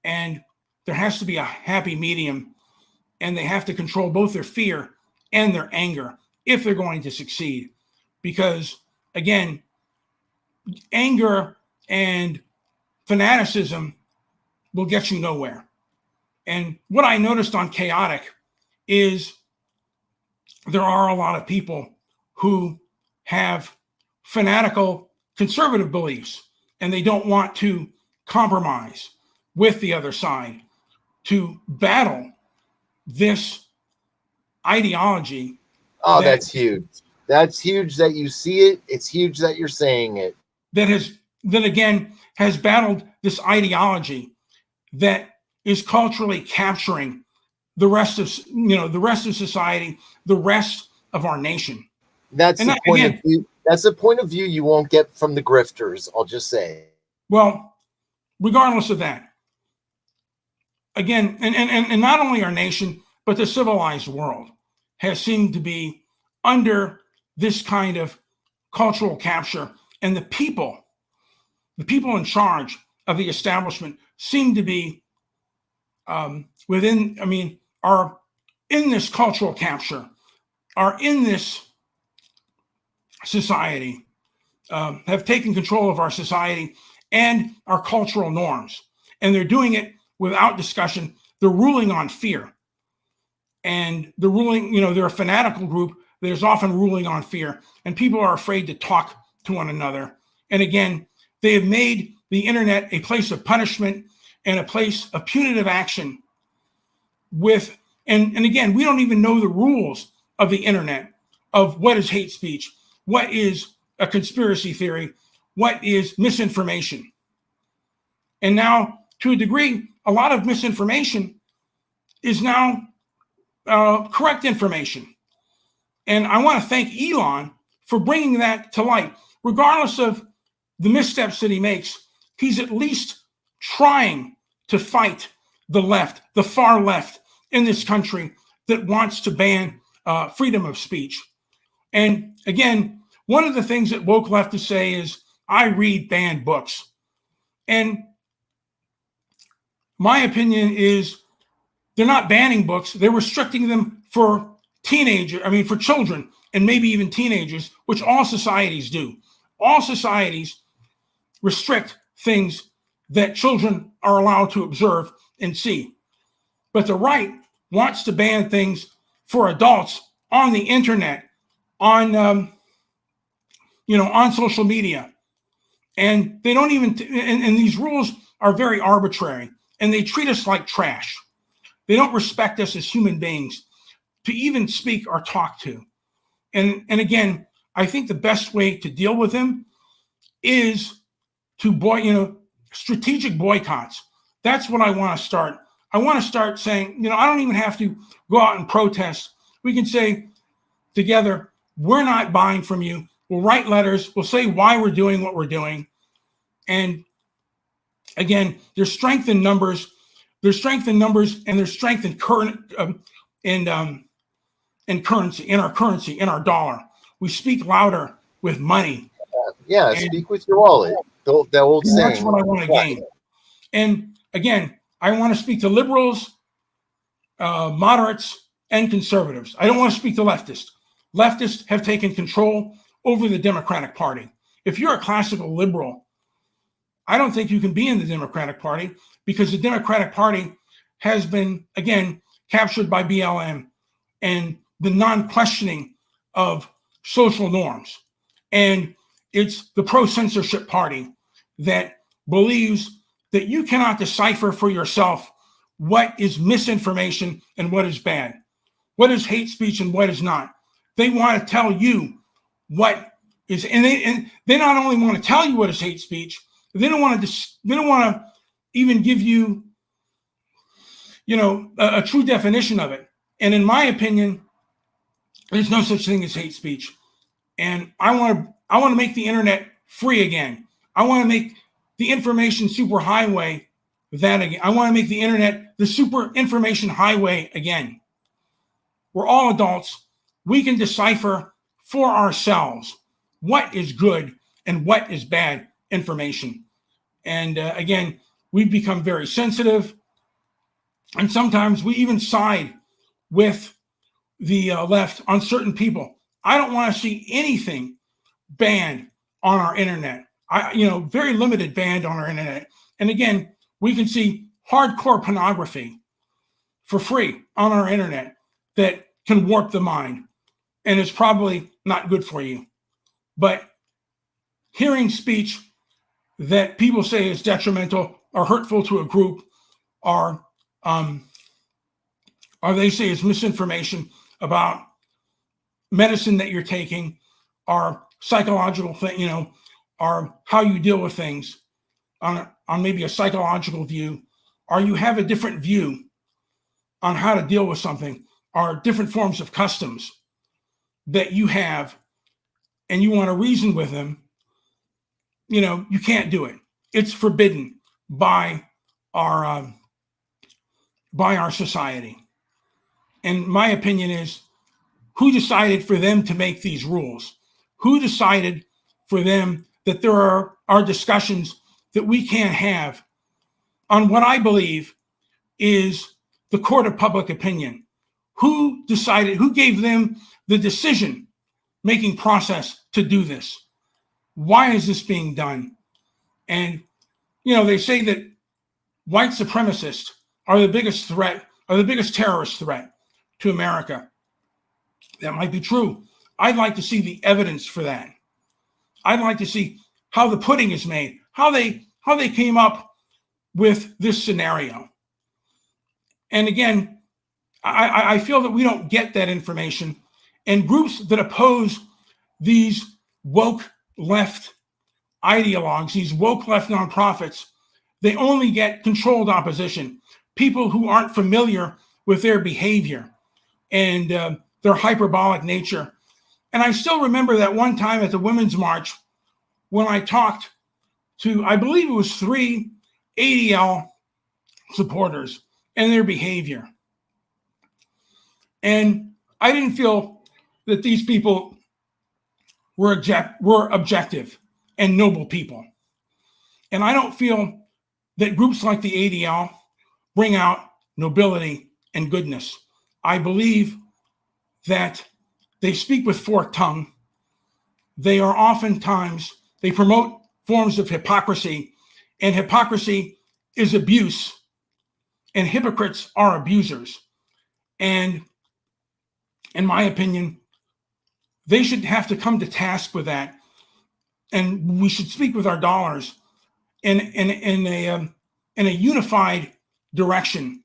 And there has to be a happy medium, and they have to control both their fear and their anger if they're going to succeed. Because again, anger and fanaticism will get you nowhere. And what I noticed on Chaotic is there are a lot of people who have fanatical conservative beliefs, and they don't want to compromise with the other side to battle this ideology. Oh, that's huge. That's huge that you see it. It's huge that you're saying it. That has battled this ideology that is culturally capturing the rest of society, the rest of our nation. That's the point of view. That's a point of view you won't get from the grifters. I'll just say. Well, regardless of that, again, and not only our nation, but the civilized world has seemed to be under this kind of cultural capture, and the people in charge of the establishment seem to be are in this cultural capture, are in this society, have taken control of our society and our cultural norms. And they're doing it without discussion. They're ruling on fear. And they're a fanatical group that is often ruling on fear. And people are afraid to talk to one another. And again, they have made the internet a place of punishment and a place of punitive action and again, we don't even know the rules of the internet, of what is hate speech, what is a conspiracy theory, what is misinformation. And now, to a degree, a lot of misinformation is now correct information. And I want to thank Elon for bringing that to light. Regardless of the missteps that he makes, he's at least trying to fight the left, the far left in this country that wants to ban freedom of speech. And again, one of the things that woke leftists say is, I read banned books. And my opinion is they're not banning books. They're restricting them for children and maybe even teenagers, which all societies do. All societies restrict things that children are allowed to observe and see. But the right wants to ban things for adults on the internet, on social media. And they don't even, and these rules are very arbitrary, and they treat us like trash. They don't respect us as human beings to even speak or talk to. And again, I think the best way to deal with them is to strategic boycotts. That's what I want to start. I want to start saying, I don't even have to go out and protest. We can say together, we're not buying from you. We'll write letters. We'll say why we're doing what we're doing. And again, there's strength in numbers. There's strength in numbers, and there's strength in currency, in our dollar. We speak louder with money. Yeah, speak with your wallet. The old saying. That's what I want to gain. And again, I want to speak to liberals, moderates, and conservatives. I don't want to speak to leftists. Leftists have taken control over the Democratic Party. If you're a classical liberal, I don't think you can be in the Democratic Party, because the Democratic Party has been, again, captured by BLM and the non-questioning of social norms. And it's the pro-censorship party that believes that you cannot decipher for yourself what is misinformation and what is bad, what is hate speech and what is not. They want to tell you what is, and they not only want to tell you what is hate speech, they don't want to even give you, a true definition of it. And in my opinion, there's no such thing as hate speech. And I want to make the internet free again. I want to make the information superhighway that again. I want to make the internet the super information highway again. We're all adults. We can decipher for ourselves what is good and what is bad information. And again, we've become very sensitive. And sometimes we even side with the left on certain people. I don't want to see anything banned on our internet. Very limited banned on our internet. And again, we can see hardcore pornography for free on our internet that can warp the mind, and it's probably not good for you. But hearing speech that people say is detrimental or hurtful to a group, or they say is misinformation about medicine that you're taking, or psychological thing, or how you deal with things on maybe a psychological view, or you have a different view on how to deal with something, or different forms of customs that you have, and you want to reason with them, you can't do it. It's forbidden by our society. And my opinion is, who decided for them to make these rules? Who decided for them that there are discussions that we can't have on what I believe is the court of public opinion? Who decided, who gave them the decision-making process to do this? Why is this being done? And, they say that white supremacists are the biggest threat, are the biggest terrorist threat to America. That might be true. I'd like to see the evidence for that. I'd like to see how the pudding is made, how they came up with this scenario. And again, I feel that we don't get that information. And groups that oppose these woke left ideologues, these woke left nonprofits, they only get controlled opposition, people who aren't familiar with their behavior and their hyperbolic nature. And I still remember that one time at the Women's March when I talked to, I believe it was 3 ADL supporters and their behavior. And I didn't feel that these people were objective and noble people. And I don't feel that groups like the ADL bring out nobility and goodness. I believe that they speak with forked tongue. They are oftentimes, they promote forms of hypocrisy, and hypocrisy is abuse, and hypocrites are abusers. And in my opinion, they should have to come to task with that. And we should speak with our dollars in a unified direction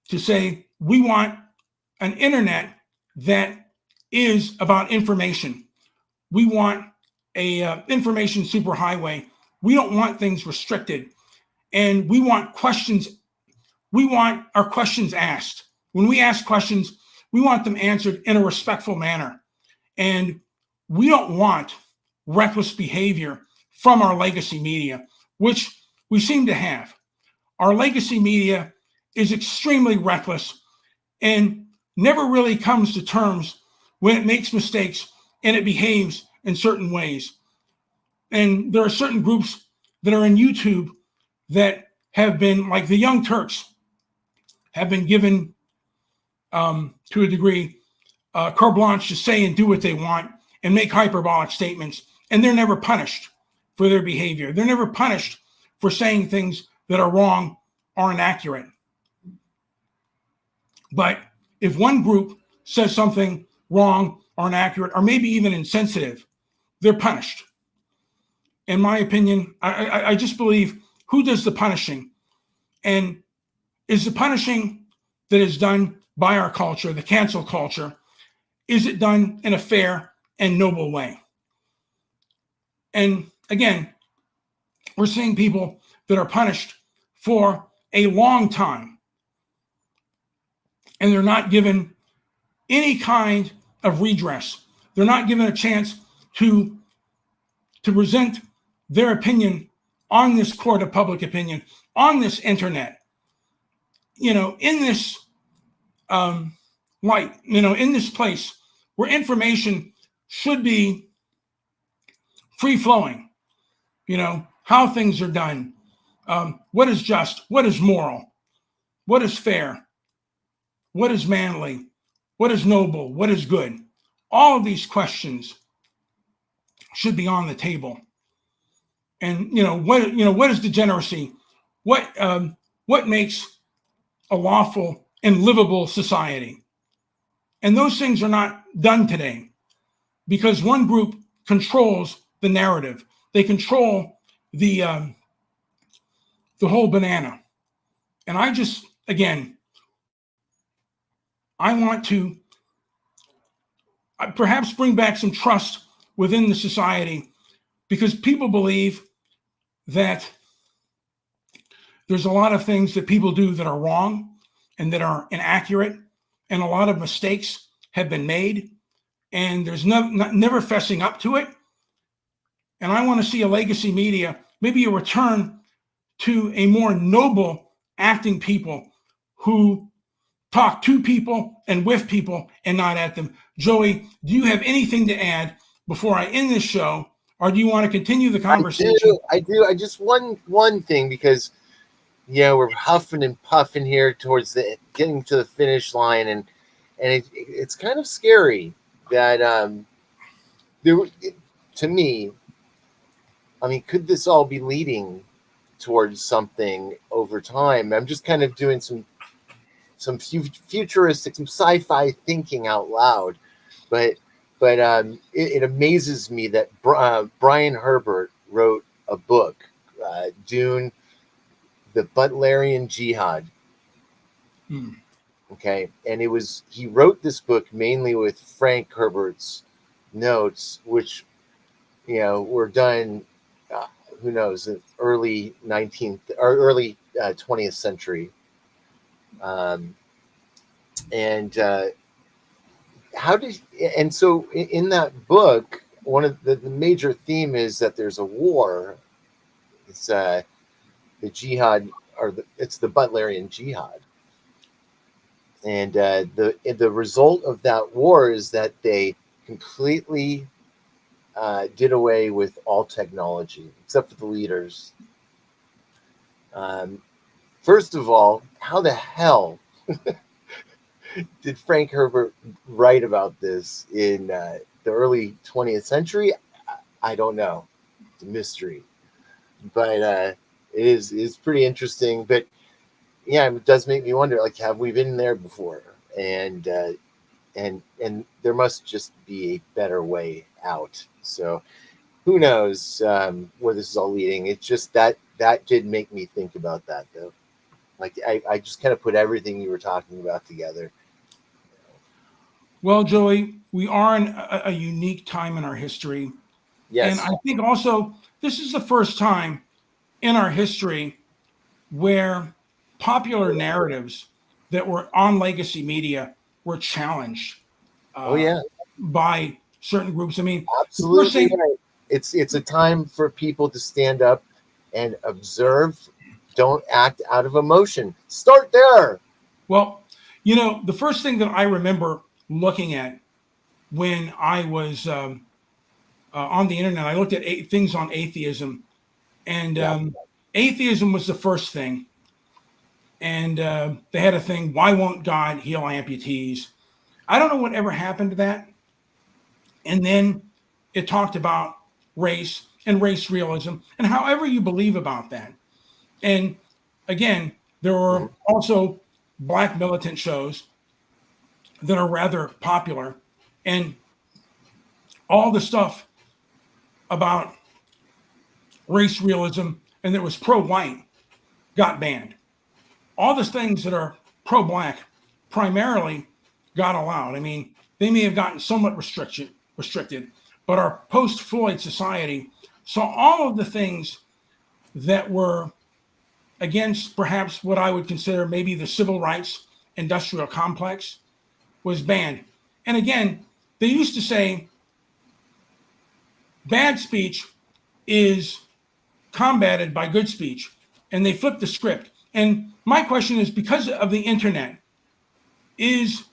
to say, we want an internet that is about information. We want a information superhighway. We don't want things restricted. and we want questions. We want our questions asked. When we ask questions, we want them answered in a respectful manner. And we don't want reckless behavior from our legacy media, which we seem to have. Our legacy media is extremely reckless and never really comes to terms when it makes mistakes and it behaves in certain ways. And there are certain groups that are in YouTube that have been, like the Young Turks, have been given, to a degree, carte blanche to say and do what they want and make hyperbolic statements, and they're never punished for their behavior. They're never punished for saying things that are wrong or inaccurate. But if one group says something wrong or inaccurate or maybe even insensitive, they're punished. In my opinion, I just believe, who does the punishing? And is the punishing that is done by our culture, the cancel culture, is it done in a fair and noble way? And again, we're seeing people that are punished for a long time, and they're not given any kind of redress. They're not given a chance to present their opinion on this court of public opinion, on this internet, in this light, in this place where information should be free flowing, how things are done, what is just, what is moral, what is fair, what is manly, what is noble, what is good. All of these questions should be on the table. And what is degeneracy? What makes a lawful and livable society? And those things are not done today because one group controls the narrative. They control the whole banana. And I want to perhaps bring back some trust within the society, because people believe that there's a lot of things that people do that are wrong and that are inaccurate, and a lot of mistakes have been made, and there's never fessing up to it. And I want to see a legacy media, maybe a return to a more noble acting people who talk to people and with people and not at them. Joey, do you have anything to add before I end this show, or do you want to continue the conversation? I do. I just one thing, because we're huffing and puffing here towards getting to the finish line, and it's kind of scary that to me, I mean, could this all be leading towards something over time? I'm just kind of doing some futuristic, some sci-fi thinking out loud, but it amazes me that Brian Herbert wrote a book, Dune, the Butlerian Jihad. Okay, and he wrote this book mainly with Frank Herbert's notes, which were done, who knows, in early 19th or early 20th century. So in that book, one of the major theme is that there's a war. It's the jihad, it's the Butlerian Jihad, and the result of that war is that they completely did away with all technology except for the leaders. First of all, how the hell did Frank Herbert write about this in the early 20th century? I don't know. It's a mystery. But it is pretty interesting. But yeah, it does make me wonder, like, have we been there before? And there must just be a better way out. So who knows where this is all leading. It's just that did make me think about that, though. Like, I just kind of put everything you were talking about together. Well, Joey, we are in a unique time in our history. Yes. And I think also this is the first time in our history where popular narratives that were on legacy media were challenged Oh uh, yeah, by certain groups. I mean, the first absolutely thing, right. It's a time for people to stand up and observe. Don't act out of emotion. Start there. well, the first thing that I remember looking at when I was on the internet, I looked at things on atheism, and Yeah. atheism was the first thing. And they had a thing, why won't God heal amputees? I don't know what ever happened to that. And then it talked about race and race realism and however you believe about that. And again, there Mhm. were also black militant shows that are rather popular. And all the stuff about race realism and that was pro white got banned. All the things that are pro black primarily got allowed. I mean, they may have gotten somewhat restricted, but our post Floyd society saw all of the things that were against perhaps what I would consider maybe the civil rights industrial complex was banned. And again, they used to say bad speech is combated by good speech, and they flipped the script. And my question is, because of the internet, is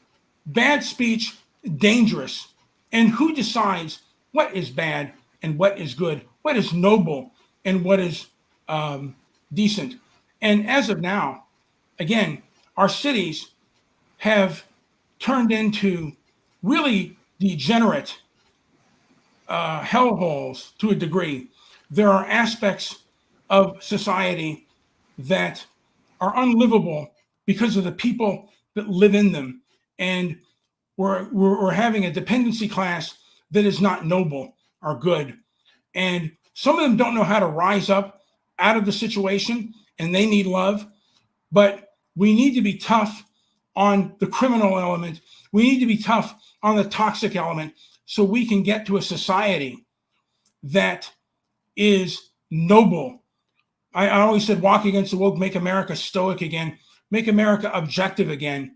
bad speech dangerous? And who decides what is bad and what is good, what is noble and what is decent? And as of now, again, our cities have turned into really degenerate hellholes to a degree. There are aspects of society that are unlivable because of the people that live in them. And we're having a dependency class that is not noble or good. And some of them don't know how to rise up out of the situation and they need love. But we need to be tough on the criminal element. We need to be tough on the toxic element so we can get to a society that is noble. I always said, walk against the woke, make America stoic again, make America objective again,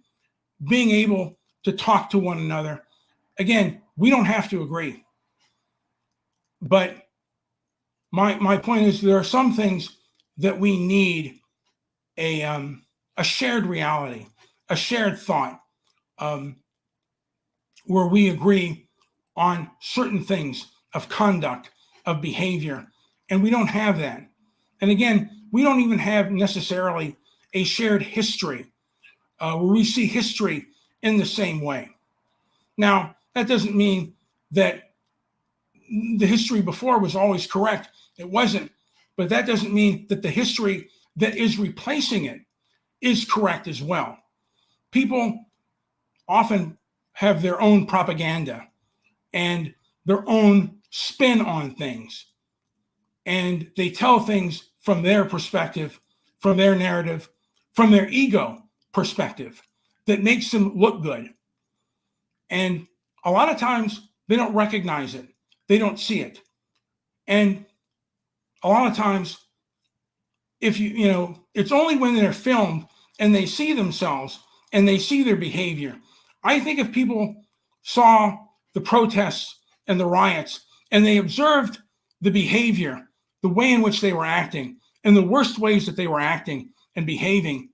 being able to talk to one another. Again, we don't have to agree. But my point is there are some things that we need a shared reality, a shared thought, um, where we agree on certain things of conduct, of behavior, and we don't have that. And again, we don't even have necessarily a shared history where we see history in the same way. Now, that doesn't mean that the history before was always correct. It wasn't. But that doesn't mean that the history that is replacing it is correct as well. People often have their own propaganda and their own spin on things. And they tell things from their perspective, from their narrative, from their ego perspective that makes them look good. And a lot of times they don't recognize it, they don't see it. And a lot of times, if it's only when they're filmed and they see themselves and they see their behavior. I think if people saw the protests and the riots and they observed the behavior, the way in which they were acting, and the worst ways that they were acting and behaving,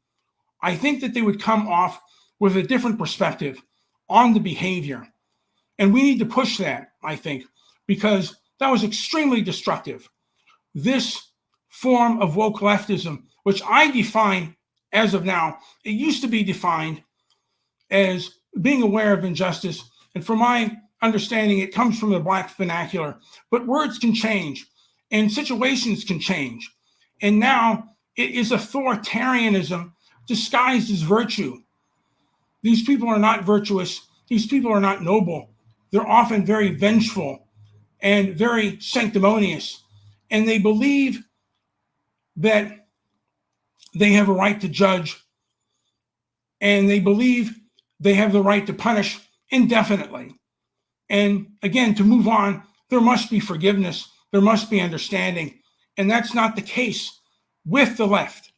I think that they would come off with a different perspective on the behavior. And we need to push that, I think, because that was extremely destructive. This form of woke leftism, which I define as of now, it used to be defined as being aware of injustice. And from my understanding, it comes from the Black vernacular. But words can change and situations can change. And now it is authoritarianism disguised as virtue. These people are not virtuous. These people are not noble. They're often very vengeful and very sanctimonious. And they believe that they have a right to judge, and they believe they have the right to punish indefinitely. And again, to move on, there must be forgiveness, there must be understanding. And that's not the case with the left.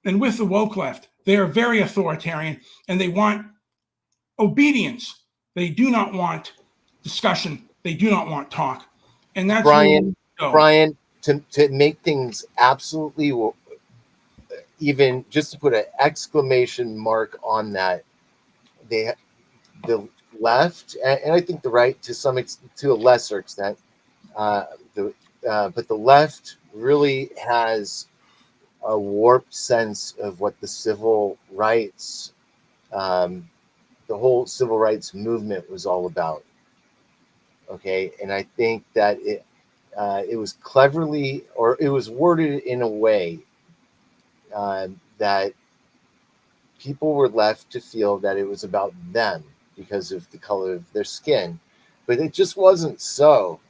and with the woke left, they are very authoritarian and they want obedience. They do not want discussion. They do not want talk. And that's Brian, to make things absolutely, even just to put an exclamation mark on that, the left, and I think the right to to a lesser extent, but the left really has a warped sense of what the civil rights, the whole civil rights movement was all about. Okay, and I think that it was cleverly, or it was worded in a way that people were left to feel that it was about them because of the color of their skin, but it just wasn't so.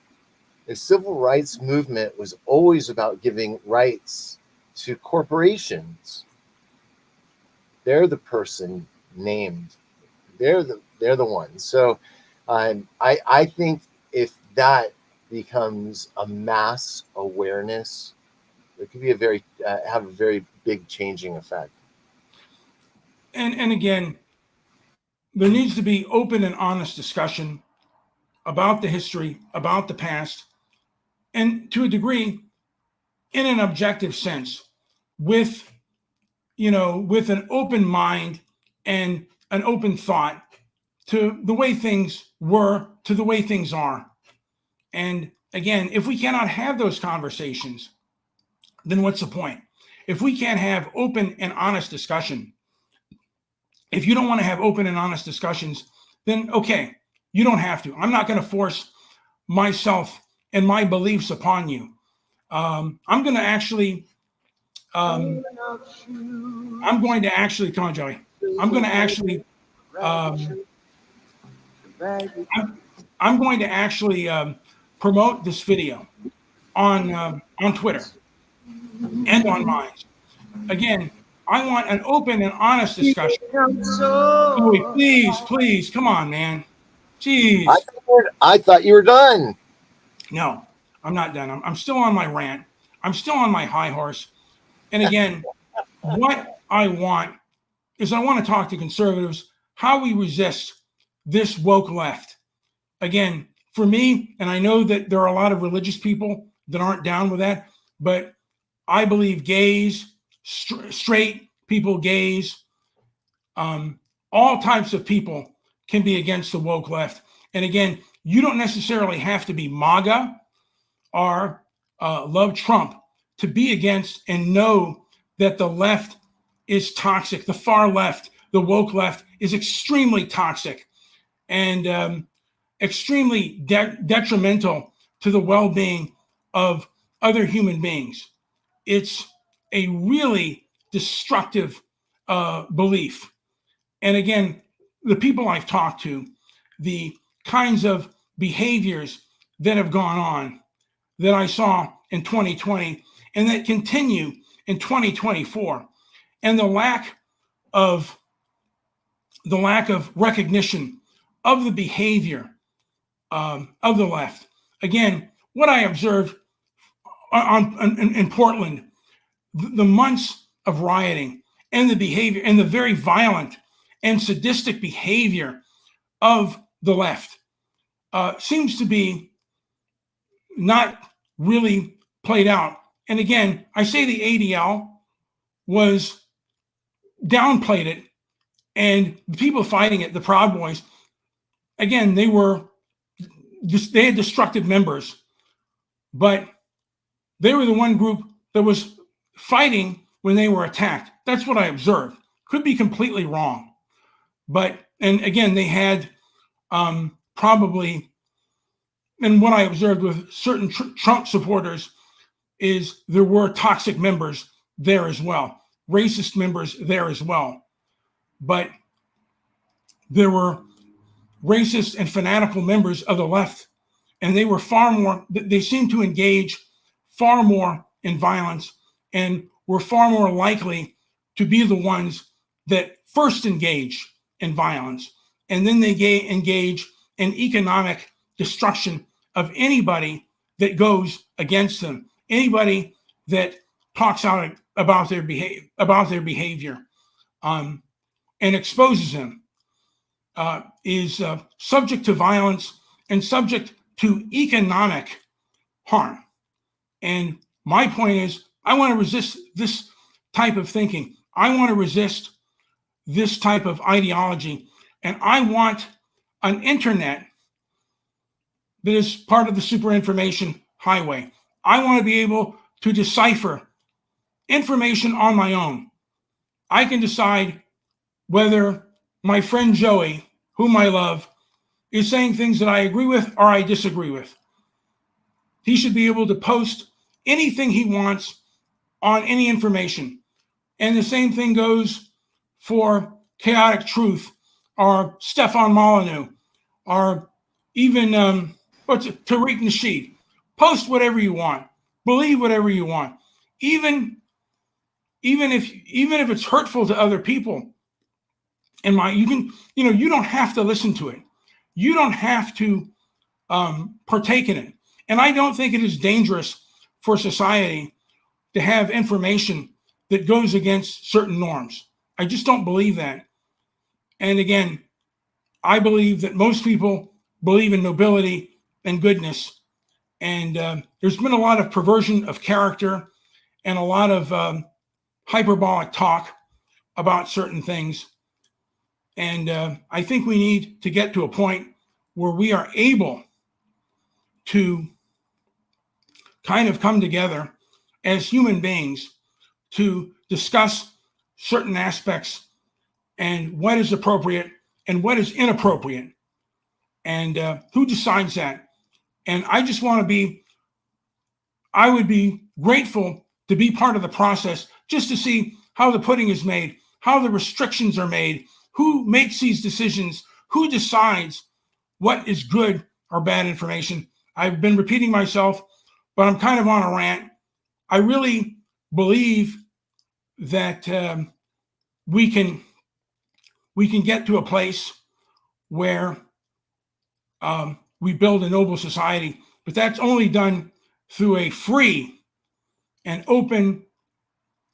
The civil rights movement was always about giving rights to corporations. They're the person named. They're the ones. So I think if that becomes a mass awareness, it could be have a very big changing effect. And again, there needs to be open and honest discussion about the history, about the past, and to a degree, in an objective sense, with an open mind and an open thought to the way things were, to the way things are. And again, if we cannot have those conversations, then what's the point? If we can't have open and honest discussion, if you don't want to have open and honest discussions, then okay, you don't have to. I'm not going to force myself and my beliefs upon you. I'm going to actually, come on, Joey. I'm going to actually, I'm going to actually promote this video on Twitter and on mine. Again, I want an open and honest discussion. Joey, please, come on, man. Jeez. I thought you were done. No, I'm not done. I'm still on my rant. I'm still on my high horse. And again, what I want is I want to talk to conservatives how we resist this woke left. Again, for me, and I know that there are a lot of religious people that aren't down with that, but I believe gays, straight people, gays, all types of people can be against the woke left. And again, you don't necessarily have to be MAGA or love Trump to be against and know that the left is toxic. The far left, the woke left, is extremely toxic and extremely detrimental to the well-being of other human beings. It's a really destructive belief. And again, the people I've talked to, the kinds of behaviors that have gone on that I saw in 2020 and that continue in 2024, and the lack of recognition of the behavior of the left. Again, what I observed in Portland, the months of rioting and the behavior and the very violent and sadistic behavior of the left seems to be not really played out. And again, I say the ADL was downplayed it, and the people fighting it, the Proud Boys, again, they had destructive members, but they were the one group that was fighting when they were attacked. That's what I observed. Could be completely wrong. And again, they had probably, and what I observed with certain Trump supporters is there were toxic members there as well, racist members there as well. But there were racist and fanatical members of the left, and they were they seemed to engage far more in violence and were far more likely to be the ones that first engage in violence. And then they engage in economic destruction of anybody that goes against them, anybody that talks out about their behavior, and exposes them, is subject to violence and subject to economic harm. And my point is, I want to resist this type of thinking. I want to resist this type of ideology. And I want an internet that is part of the super information highway. I want to be able to decipher information on my own. I can decide whether my friend Joey, whom I love, is saying things that I agree with or I disagree with. He should be able to post anything he wants on any information. And the same thing goes for Chaotic Truth or Stefan Molyneux or even Tariq Nasheed. Post whatever you want. Believe whatever you want. Even if it's hurtful to other people. And you don't have to listen to it. You don't have to partake in it. And I don't think it is dangerous for society to have information that goes against certain norms. I just don't believe that. And again, I believe that most people believe in nobility and goodness. And there's been a lot of perversion of character and a lot of hyperbolic talk about certain things. And I think we need to get to a point where we are able to kind of come together as human beings to discuss certain aspects and what is appropriate and what is inappropriate, and who decides that. And I just want to I would be grateful to be part of the process just to see how the pudding is made, how the restrictions are made, who makes these decisions, who decides what is good or bad information. I've been repeating myself, but I'm kind of on a rant. I really believe that we can get to a place where we build a noble society, but that's only done through a free and open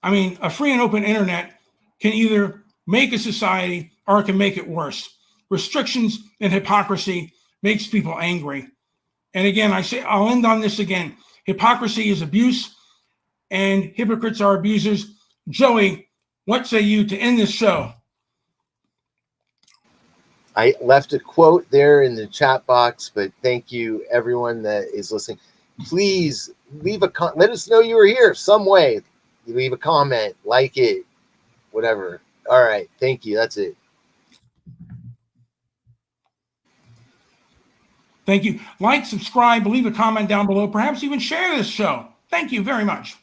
internet can either make a society or it can make it worse. Restrictions and hypocrisy makes people angry. And again, I'll end on this again. Hypocrisy is abuse, and hypocrites are abusers. Joey, what say you to end this show? I left a quote there in the chat box, but thank you everyone that is listening. Please leave let us know you were here some way. You leave a comment, like it, whatever. All right. Thank you. That's it. Thank you. Like, subscribe, leave a comment down below, perhaps even share this show. Thank you very much.